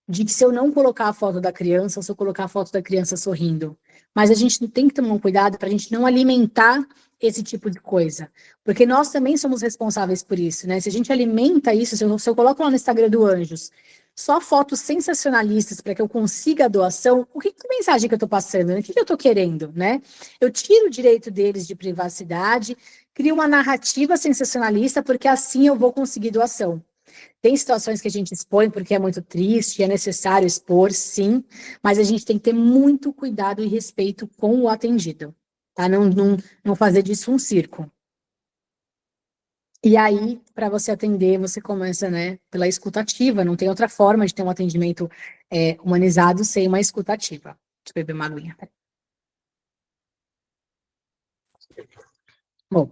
[SPEAKER 2] de que se eu não colocar a foto da criança, ou se eu colocar a foto da criança sorrindo. Mas a gente tem que tomar um cuidado para a gente não alimentar esse tipo de coisa. Porque nós também somos responsáveis por isso, né? Se a gente alimenta isso, se eu coloco lá no Instagram do Anjos, só fotos sensacionalistas para que eu consiga a doação, que mensagem que eu estou passando? Né? O que eu estou querendo, né? Eu tiro o direito deles de privacidade, crio uma narrativa sensacionalista, porque assim eu vou conseguir doação. Tem situações que a gente expõe porque é muito triste, é necessário expor, sim, mas a gente tem que ter muito cuidado e respeito com o atendido, tá? Não fazer disso um circo. E aí, para você atender, você começa, né, pela escutativa, não tem outra forma de ter um atendimento humanizado sem uma escutativa. Deixa eu beber uma aguinha. Bom,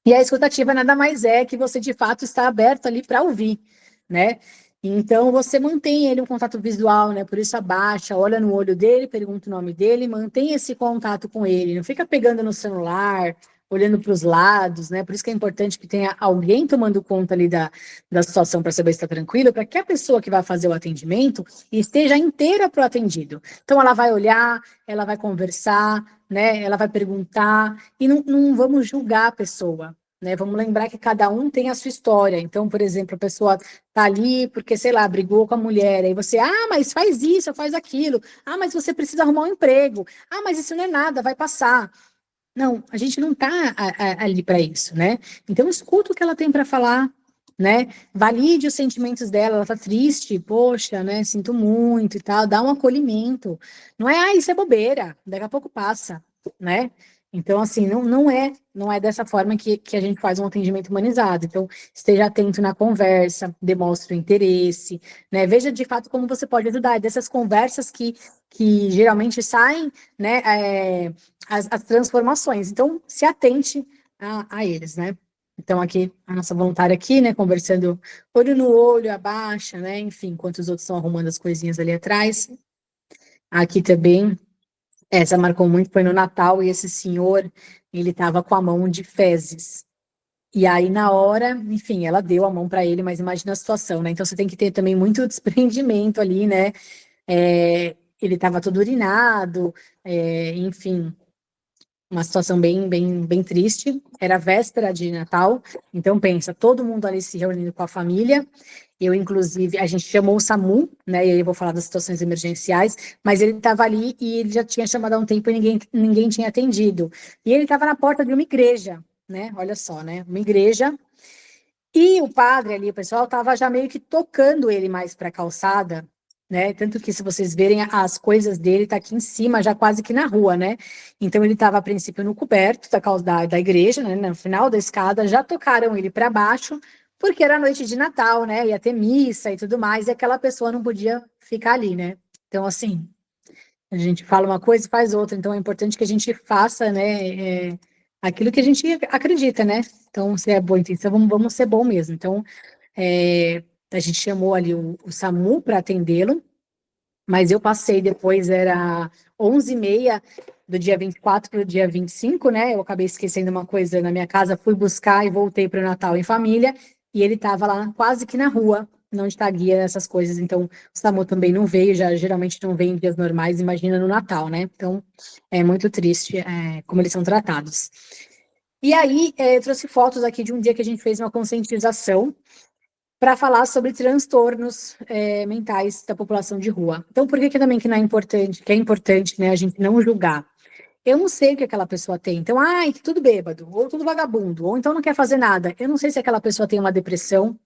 [SPEAKER 2] e a escutativa nada mais é que você, de fato, está aberto ali para ouvir, né? Então, você mantém ele um contato visual, né? Por isso abaixa, olha no olho dele, pergunta o nome dele, mantém esse contato com ele. Não fica pegando no celular, olhando para os lados, né? Por isso que é importante que tenha alguém tomando conta ali da situação para saber se está tranquilo, para que a pessoa que vai fazer o atendimento esteja inteira para o atendido. Então, ela vai olhar, ela vai conversar, né? Ela vai perguntar, e não vamos julgar a pessoa. Né, vamos lembrar que cada um tem a sua história. Então, por exemplo, a pessoa tá ali porque, sei lá, brigou com a mulher, aí você, mas faz isso, faz aquilo. Mas você precisa arrumar um emprego. Mas isso não é nada, vai passar. Não, a gente não tá ali para isso, né? Então, escuta o que ela tem para falar, né? Valide os sentimentos dela, ela tá triste, poxa, né? Sinto muito e tal, dá um acolhimento. Não é, isso é bobeira, daqui a pouco passa, né? Então, assim, não é dessa forma que a gente faz um atendimento humanizado. Então, esteja atento na conversa, demonstre o interesse, né? Veja de fato como você pode ajudar. É dessas conversas que geralmente saem, né? As transformações. Então, se atente a eles, né? Então, aqui, a nossa voluntária aqui, né? Conversando olho no olho, abaixa, né? Enfim, enquanto os outros estão arrumando as coisinhas ali atrás. Aqui também. Essa marcou muito, foi no Natal, e esse senhor, ele estava com a mão de fezes. E aí, na hora, enfim, ela deu a mão para ele, mas imagina a situação, né? Então, você tem que ter também muito desprendimento ali, né? Ele estava todo urinado, enfim. uma situação bem triste. Era véspera de Natal, então pensa, todo mundo ali se reunindo com a família. Eu, inclusive, a gente chamou o SAMU, né? E aí eu vou falar das situações emergenciais, mas ele estava ali e ele já tinha chamado há um tempo e ninguém tinha atendido. E ele estava na porta de uma igreja, né? Olha só, né? Uma igreja. E o padre ali, o pessoal, estava já meio que tocando ele mais para a calçada, né? Tanto que, se vocês verem, as coisas dele tá aqui em cima, já quase que na rua, né? Então ele estava a princípio no coberto da igreja, né? No final da escada, já tocaram ele para baixo, porque era noite de Natal, né? Ia ter missa e tudo mais, e aquela pessoa não podia ficar ali, né? Então, assim, a gente fala uma coisa e faz outra, então é importante que a gente faça, né? Aquilo que a gente acredita, né? Então, se é boa intenção, vamos ser bom mesmo. Então, a gente chamou ali o SAMU para atendê-lo, mas eu passei depois, era 11h30 do dia 24 para o dia 25, né? Eu acabei esquecendo uma coisa na minha casa, fui buscar e voltei para o Natal em família, e ele estava lá quase que na rua, não está guia nessas coisas, então o SAMU também não veio, já geralmente não vem em dias normais, imagina no Natal, né? Então é muito triste como eles são tratados. E aí, eu trouxe fotos aqui de um dia que a gente fez uma conscientização para falar sobre transtornos mentais da população de rua. Então, por que também que não é importante, que é importante, né, a gente não julgar? Eu não sei o que aquela pessoa tem. Então, tudo bêbado, ou tudo vagabundo, ou então não quer fazer nada. Eu não sei se aquela pessoa tem uma depressão,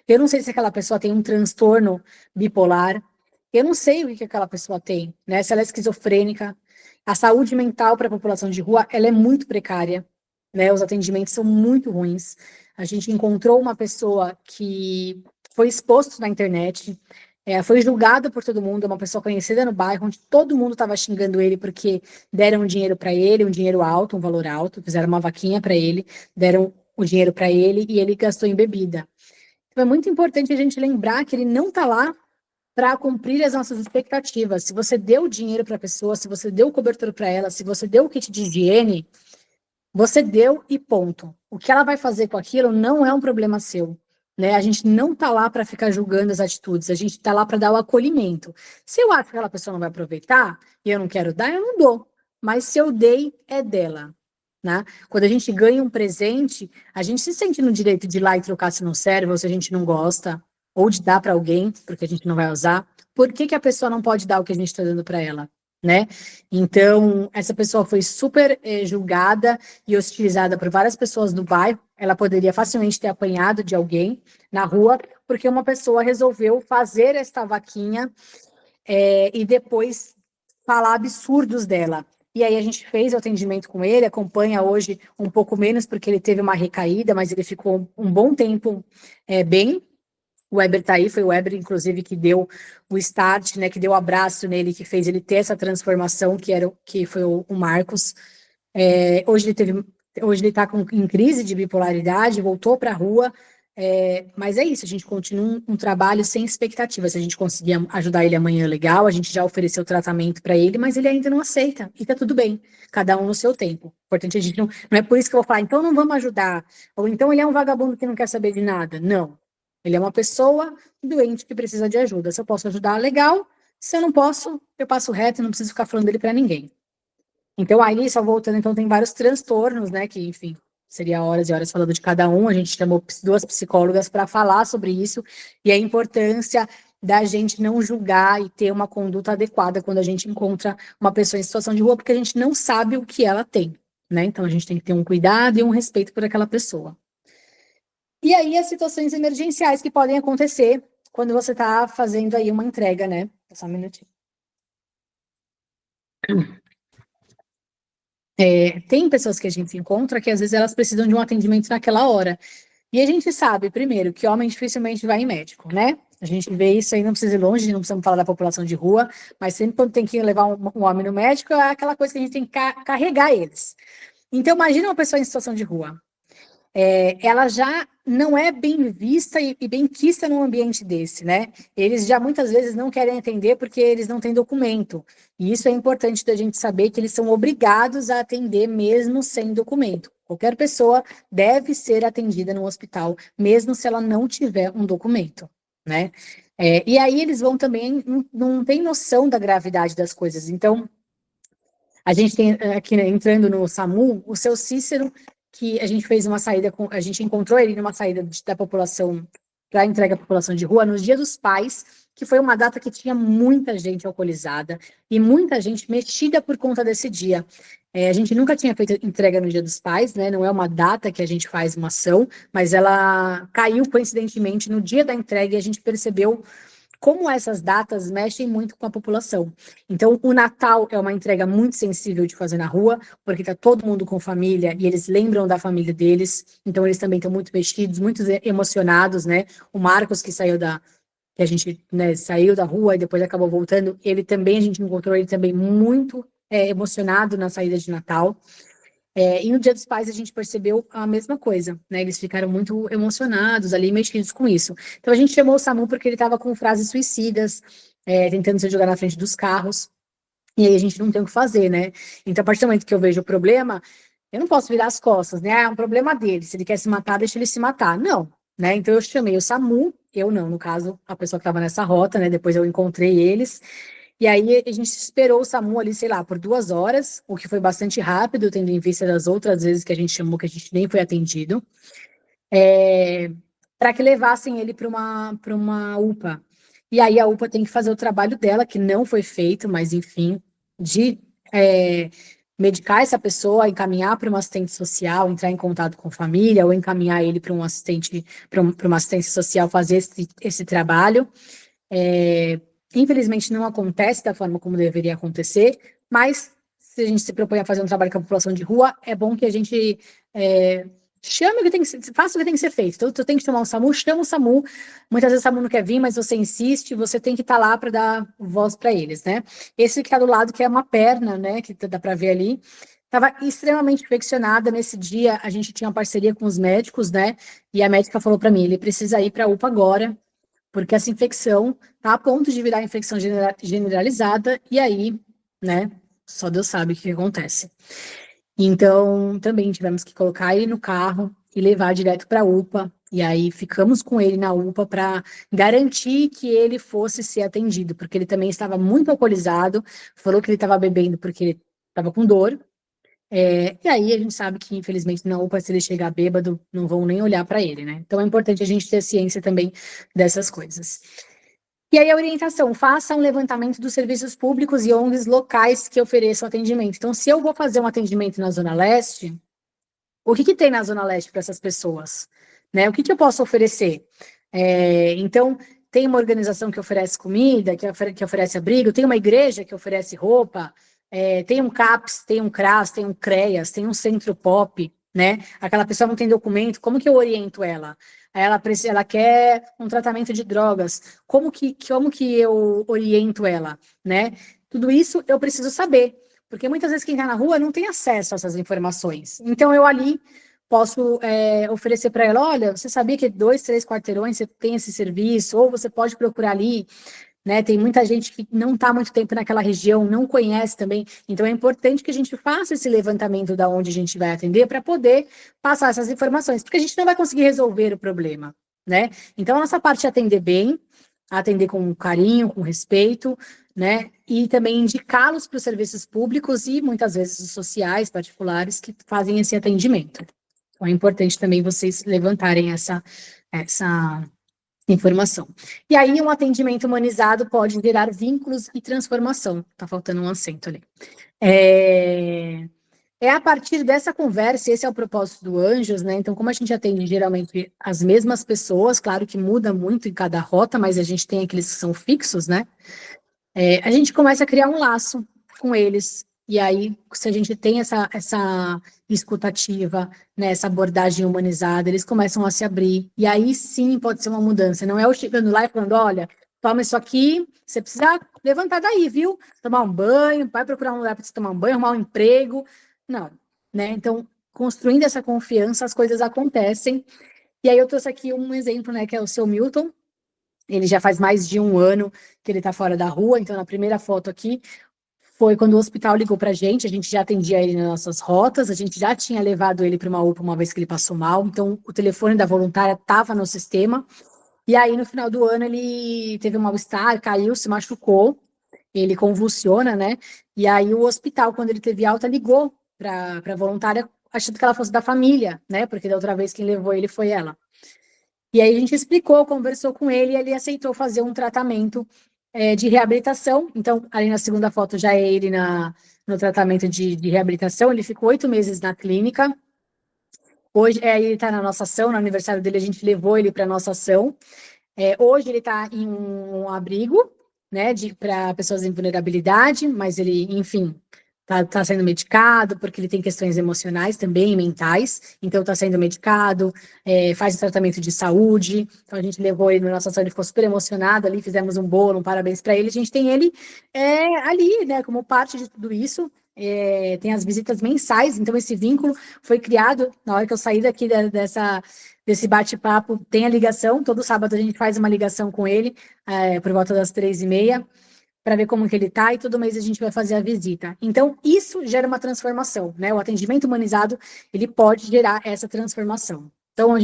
[SPEAKER 2] eu não sei se aquela pessoa tem um transtorno bipolar, eu não sei o que aquela pessoa tem, né? Se ela é esquizofrênica. A saúde mental para a população de rua, ela é muito precária, né? Os atendimentos são muito ruins. A gente encontrou uma pessoa que foi exposto na internet, foi julgada por todo mundo, uma pessoa conhecida no bairro, onde todo mundo estava xingando ele porque deram dinheiro para ele, um dinheiro alto, um valor alto, fizeram uma vaquinha para ele, deram o dinheiro para ele e ele gastou em bebida. Então é muito importante a gente lembrar que ele não está lá para cumprir as nossas expectativas. Se você deu dinheiro para a pessoa, se você deu o cobertor para ela, se você deu o kit de higiene, você deu e ponto. O que ela vai fazer com aquilo não é um problema seu, né? A gente não tá lá para ficar julgando as atitudes, a gente tá lá para dar o acolhimento. Se eu acho que aquela pessoa não vai aproveitar e eu não quero dar, eu não dou. Mas se eu dei, é dela, né? Quando a gente ganha um presente, a gente se sente no direito de ir lá e trocar se não serve, ou se a gente não gosta, ou de dar para alguém, porque a gente não vai usar. Por que a pessoa não pode dar o que a gente está dando para ela, né? Então, essa pessoa foi super julgada e hostilizada por várias pessoas do bairro. Ela poderia facilmente ter apanhado de alguém na rua, porque uma pessoa resolveu fazer esta vaquinha e depois falar absurdos dela. E aí a gente fez o atendimento com ele, acompanha hoje um pouco menos, porque ele teve uma recaída, mas ele ficou um bom tempo bem. O Weber tá aí, foi o Weber, inclusive, que deu o start, né, que deu o abraço nele, que fez ele ter essa transformação, que foi o Marcos. Hoje ele está em crise de bipolaridade, voltou para a rua, mas é isso, a gente continua um trabalho sem expectativa. Se a gente conseguir ajudar ele amanhã, legal, a gente já ofereceu tratamento para ele, mas ele ainda não aceita, e tá tudo bem, cada um no seu tempo. Importante a gente não é por isso que eu vou falar, então não vamos ajudar, ou então ele é um vagabundo que não quer saber de nada. Não. Ele é uma pessoa doente que precisa de ajuda. Se eu posso ajudar, legal. Se eu não posso, eu passo reto e não preciso ficar falando dele para ninguém. Então, aí, só voltando, então, tem vários transtornos, né? Que, enfim, seria horas e horas falando de cada um. A gente chamou 2 psicólogas para falar sobre isso e a importância da gente não julgar e ter uma conduta adequada quando a gente encontra uma pessoa em situação de rua, porque a gente não sabe o que ela tem, né? Então, a gente tem que ter um cuidado e um respeito por aquela pessoa. E aí, as situações emergenciais que podem acontecer quando você está fazendo aí uma entrega, né? Só um minutinho. Tem pessoas que a gente encontra que às vezes elas precisam de um atendimento naquela hora. E a gente sabe, primeiro, que homem dificilmente vai em médico, né? A gente vê isso aí, não precisa ir longe, não precisamos falar da população de rua, mas sempre quando tem que levar um homem no médico, é aquela coisa que a gente tem que carregar eles. Então, imagina uma pessoa em situação de rua. Ela já não é bem vista e bem quista num ambiente desse, né? Eles já muitas vezes não querem atender porque eles não têm documento. E isso é importante da gente saber que eles são obrigados a atender mesmo sem documento. Qualquer pessoa deve ser atendida no hospital, mesmo se ela não tiver um documento, né? E aí eles vão também, não tem noção da gravidade das coisas. Então, A gente tem aqui, né, entrando no SAMU, o seu Cícero, que a gente fez uma saída, a gente encontrou ele numa saída da população, para entrega à população de rua, no Dia dos Pais, que foi uma data que tinha muita gente alcoolizada e muita gente mexida por conta desse dia. A gente nunca tinha feito entrega no Dia dos Pais, né? Não é uma data que a gente faz uma ação, mas ela caiu coincidentemente no dia da entrega e a gente percebeu como essas datas mexem muito com a população. Então, o Natal é uma entrega muito sensível de fazer na rua, porque está todo mundo com família e eles lembram da família deles, então eles também estão muito vestidos, muito emocionados, né? O Marcos, que a gente, né, saiu da rua e depois acabou voltando, ele também, a gente encontrou ele também muito emocionado na saída de Natal. E no Dia dos Pais a gente percebeu a mesma coisa, né? Eles ficaram muito emocionados ali, mexidos com isso. Então a gente chamou o SAMU porque ele estava com frases suicidas, tentando se jogar na frente dos carros, e aí a gente não tem o que fazer, né? Então, a partir do momento que eu vejo o problema, eu não posso virar as costas, né? É um problema dele. Se ele quer se matar, deixa ele se matar. Não, né? Então eu chamei o SAMU, eu não, no caso, a pessoa que estava nessa rota, né? Depois eu encontrei eles. E aí a gente esperou o SAMU ali, sei lá, por 2 horas, o que foi bastante rápido, tendo em vista das outras vezes que a gente chamou, que a gente nem foi atendido, para que levassem ele para uma UPA. E aí a UPA tem que fazer o trabalho dela, que não foi feito, mas enfim, de medicar essa pessoa, encaminhar para uma assistente social, entrar em contato com a família, ou encaminhar ele para um assistente, para uma assistência social fazer esse trabalho. Infelizmente não acontece da forma como deveria acontecer, mas se a gente se propõe a fazer um trabalho com a população de rua, é bom que a gente chame o que tem que ser, faça o que tem que ser feito. Então, tu tem que chamar o SAMU, chama o SAMU. Muitas vezes o SAMU não quer vir, mas você insiste, você tem que estar lá para dar voz para eles, né? Esse que está do lado, que é uma perna, né, que dá para ver ali, estava extremamente infeccionada nesse dia. A gente tinha uma parceria com os médicos, né? E a médica falou para mim, ele precisa ir para a UPA agora, porque essa infecção está a ponto de virar infecção generalizada, e aí, né, só Deus sabe o que acontece. Então, também tivemos que colocar ele no carro e levar direto para a UPA, e aí ficamos com ele na UPA para garantir que ele fosse ser atendido, porque ele também estava muito alcoolizado, falou que ele estava bebendo porque ele estava com dor, e aí a gente sabe que, infelizmente, na UPA, se ele chegar bêbado, não vão nem olhar para ele, né? Então é importante a gente ter ciência também dessas coisas. E aí a orientação, faça um levantamento dos serviços públicos e ONGs locais que ofereçam atendimento. Então, se eu vou fazer um atendimento na Zona Leste, o que tem na Zona Leste para essas pessoas? Né? O que eu posso oferecer? Então, tem uma organização que oferece comida, que oferece abrigo, tem uma igreja que oferece roupa, tem um CAPS, tem um CRAS, tem um CREAS, tem um Centro Pop, né? Aquela pessoa não tem documento, como que eu oriento ela? Ela quer um tratamento de drogas, como que eu oriento ela, né? Tudo isso eu preciso saber, porque muitas vezes quem está na rua não tem acesso a essas informações. Então, eu ali posso oferecer para ela, olha, você sabia que 2, 3 quarteirões você tem esse serviço, ou você pode procurar ali, né? Tem muita gente que não está há muito tempo naquela região, não conhece também, então é importante que a gente faça esse levantamento da onde a gente vai atender para poder passar essas informações, porque a gente não vai conseguir resolver o problema, né? Então, a nossa parte é atender bem, atender com carinho, com respeito, né? E também indicá-los para os serviços públicos e muitas vezes os sociais, particulares, que fazem esse atendimento. Então, é importante também vocês levantarem essa informação. E aí, um atendimento humanizado pode gerar vínculos e transformação. Tá faltando um acento ali. É a partir dessa conversa, esse é o propósito do Anjos, né? Então, como a gente atende geralmente as mesmas pessoas, claro que muda muito em cada rota, mas a gente tem aqueles que são fixos, né? A gente começa a criar um laço com eles. E aí, se a gente tem essa escutativa, né, essa abordagem humanizada, eles começam a se abrir. E aí sim pode ser uma mudança. Não é eu chegando lá e falando, olha, toma isso aqui, você precisa levantar daí, viu? Tomar um banho, vai procurar um lugar para você tomar um banho, arrumar um emprego. Não, né? Então, construindo essa confiança, as coisas acontecem. E aí eu trouxe aqui um exemplo, né, que é o seu Milton. Ele já faz mais de 1 ano que ele está fora da rua, então na primeira foto aqui foi quando o hospital ligou para a gente já atendia ele nas nossas rotas, a gente já tinha levado ele para uma UPA uma vez que ele passou mal, então o telefone da voluntária estava no sistema, e aí no final do ano ele teve um mal-estar, caiu, se machucou, ele convulsiona, né? E aí o hospital, quando ele teve alta, ligou para a voluntária, achando que ela fosse da família, né? Porque da outra vez quem levou ele foi ela. E aí a gente explicou, conversou com ele e ele aceitou fazer um tratamento de reabilitação. Então, ali na segunda foto já é ele no tratamento de reabilitação. Ele ficou 8 meses na clínica. Hoje ele está na nossa ação, no aniversário dele a gente levou ele para a nossa ação. Hoje ele está em um abrigo, né, para pessoas em vulnerabilidade, mas ele, enfim, tá sendo medicado, porque ele tem questões emocionais também, mentais, então está sendo medicado, faz tratamento de saúde, então a gente levou ele na nossa ação, ele ficou super emocionado ali, fizemos um bolo, um parabéns para ele, a gente tem ele ali, né, como parte de tudo isso. Tem as visitas mensais, então esse vínculo foi criado na hora que eu saí daqui desse bate-papo, tem a ligação, todo sábado a gente faz uma ligação com ele, por volta das 3h30, para ver como que ele está, e todo mês a gente vai fazer a visita. Então, isso gera uma transformação, né? O atendimento humanizado, ele pode gerar essa transformação. Então,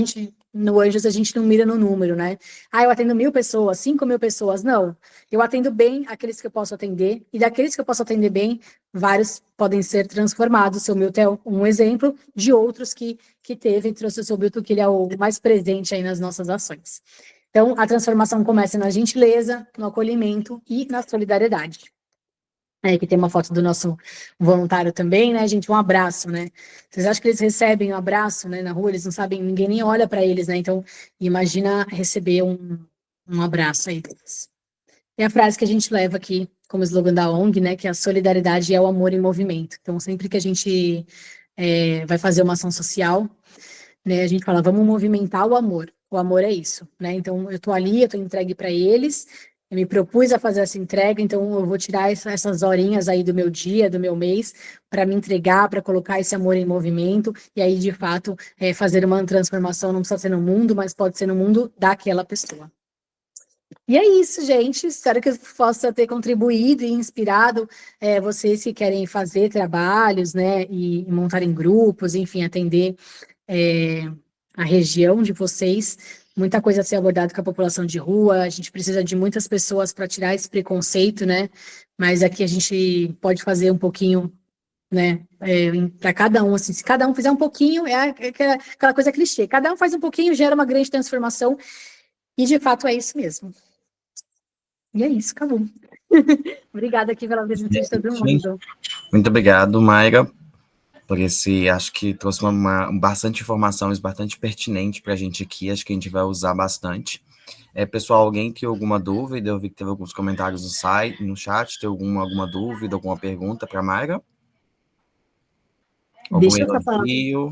[SPEAKER 2] no Anjos, a gente não mira no número, né? Eu atendo 1.000 pessoas, 5.000 pessoas. Não. Eu atendo bem aqueles que eu posso atender, e daqueles que eu posso atender bem, vários podem ser transformados. O seu Milton é um exemplo de outros que teve, trouxe o seu Milton, que ele é o mais presente aí nas nossas ações. Então, a transformação começa na gentileza, no acolhimento e na solidariedade. Aqui tem uma foto do nosso voluntário também, né, gente? Um abraço, né? Vocês acham que eles recebem um abraço, né, na rua? Eles não sabem, ninguém nem olha para eles, né? Então, imagina receber um abraço aí deles. É a frase que a gente leva aqui como slogan da ONG, né? Que a solidariedade é o amor em movimento. Então, sempre que a gente vai fazer uma ação social, né? A gente fala, vamos movimentar o amor. O amor é isso, né? Então, eu tô ali, eu tô entregue para eles, eu me propus a fazer essa entrega, então eu vou tirar essas horinhas aí do meu dia, do meu mês, para me entregar, para colocar esse amor em movimento, e aí, de fato, fazer uma transformação não precisa ser no mundo, mas pode ser no mundo daquela pessoa. E é isso, gente. Espero que eu possa ter contribuído e inspirado vocês que querem fazer trabalhos, né, e montarem grupos, enfim, atender a região de vocês, muita coisa a ser abordada com a população de rua, a gente precisa de muitas pessoas para tirar esse preconceito, né? Mas aqui a gente pode fazer um pouquinho, né? Para cada um, assim, se cada um fizer um pouquinho, aquela coisa clichê, cada um faz um pouquinho, gera uma grande transformação, e de fato é isso mesmo. E é isso, acabou. Obrigada aqui pela presença de todo mundo.
[SPEAKER 1] Muito obrigado, Mayra, por acho que trouxe bastante informações, bastante pertinente para a gente aqui, acho que a gente vai usar bastante. Pessoal, alguém tem alguma dúvida? Eu vi que teve alguns comentários no chat, tem alguma dúvida, alguma pergunta para a Mayra? Algum elogio?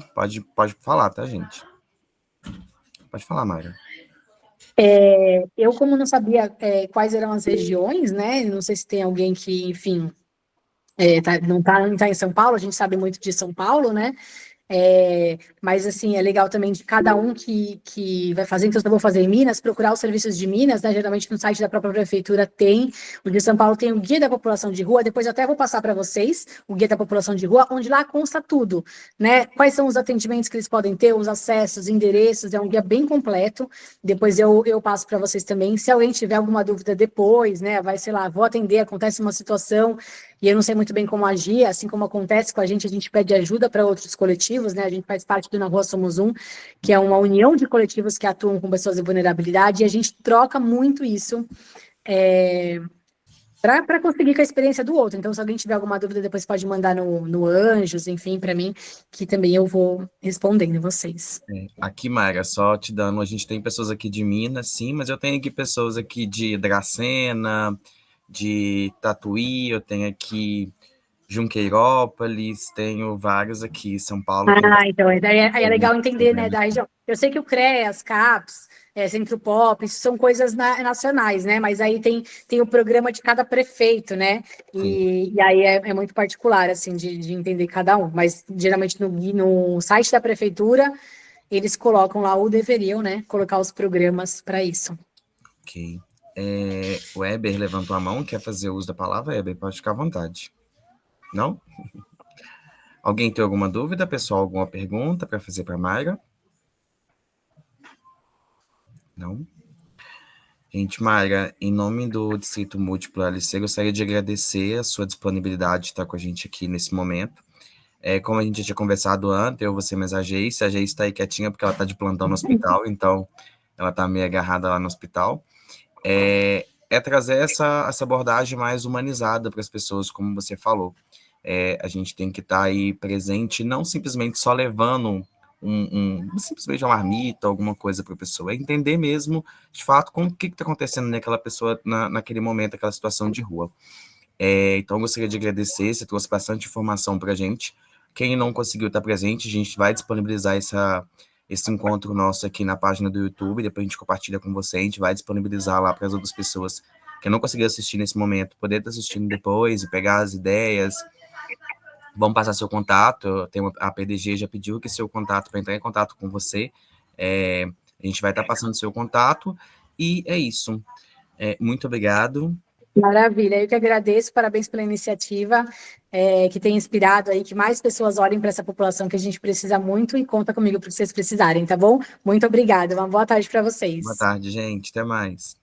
[SPEAKER 1] Pode falar, tá, gente? Pode falar, Mayra.
[SPEAKER 2] Eu, como não sabia quais eram as regiões, né? Não sei se tem alguém que, enfim, não tá em São Paulo, a gente sabe muito de São Paulo, né? Mas, assim, é legal também de cada um que vai fazer. Então, se eu vou fazer em Minas, procurar os serviços de Minas, né? Geralmente no site da própria prefeitura tem. O de São Paulo tem o Guia da População de Rua. Depois eu até vou passar para vocês o Guia da População de Rua, onde lá consta tudo, né? Quais são os atendimentos que eles podem ter, os acessos, endereços. É um guia bem completo. Depois eu passo para vocês também. Se alguém tiver alguma dúvida depois, né? Vai, sei lá, vou atender, acontece uma situação e eu não sei muito bem como agir, assim como acontece com a gente pede ajuda para outros coletivos, né? A gente faz parte do Na Rua Somos Um, que é uma união de coletivos que atuam com pessoas em vulnerabilidade, e a gente troca muito isso para conseguir com a experiência do outro. Então, se alguém tiver alguma dúvida, depois pode mandar no Anjos, enfim, para mim, que também eu vou respondendo vocês.
[SPEAKER 1] Aqui, Mayra, só te dando, a gente tem pessoas aqui de Minas, sim, mas eu tenho aqui pessoas aqui de Dracena, de Tatuí, eu tenho aqui Junqueirópolis, tenho vários aqui em São Paulo.
[SPEAKER 2] Então, aí é legal entender, né, da região. Eu sei que o CREAS, CAPS, Centro Pop, isso são coisas nacionais, né, mas aí tem o programa de cada prefeito, né, e aí é muito particular, assim, de entender cada um, mas geralmente no site da prefeitura, eles colocam lá, ou deveriam, né, colocar os programas para isso.
[SPEAKER 1] Ok. O Weber levantou a mão, quer fazer uso da palavra? Weber, pode ficar à vontade. Não? Alguém tem alguma dúvida, pessoal? Alguma pergunta para fazer para a Mayra? Não? Gente, Mayra, em nome do Distrito Múltiplo LC, gostaria de agradecer a sua disponibilidade de estar com a gente aqui nesse momento. Como a gente já tinha conversado antes, eu, você, mas a Geice está aí quietinha porque ela está de plantão no hospital, então ela está meio agarrada lá no hospital. É trazer essa abordagem mais humanizada para as pessoas, como você falou. A gente tem que estar aí presente, não simplesmente só levando simplesmente uma marmita, alguma coisa para a pessoa, é entender mesmo, de fato, com o que está acontecendo naquela pessoa, naquele momento, aquela situação de rua. Então, eu gostaria de agradecer, você trouxe bastante informação para a gente. Quem não conseguiu estar presente, a gente vai disponibilizar esse encontro nosso aqui na página do YouTube, depois a gente compartilha com você, a gente vai disponibilizar lá para as outras pessoas que não conseguiram assistir nesse momento, poder estar assistindo depois e pegar as ideias. Vamos passar seu contato, a PDG já pediu que seu contato para entrar em contato com você, a gente vai estar passando seu contato, e é isso. Muito obrigado.
[SPEAKER 2] Maravilha, eu que agradeço, parabéns pela iniciativa, que tem inspirado aí que mais pessoas olhem para essa população que a gente precisa muito, e conta comigo para vocês precisarem, tá bom? Muito obrigada, uma boa tarde para
[SPEAKER 1] Boa
[SPEAKER 2] vocês.
[SPEAKER 1] tarde, gente. Até mais.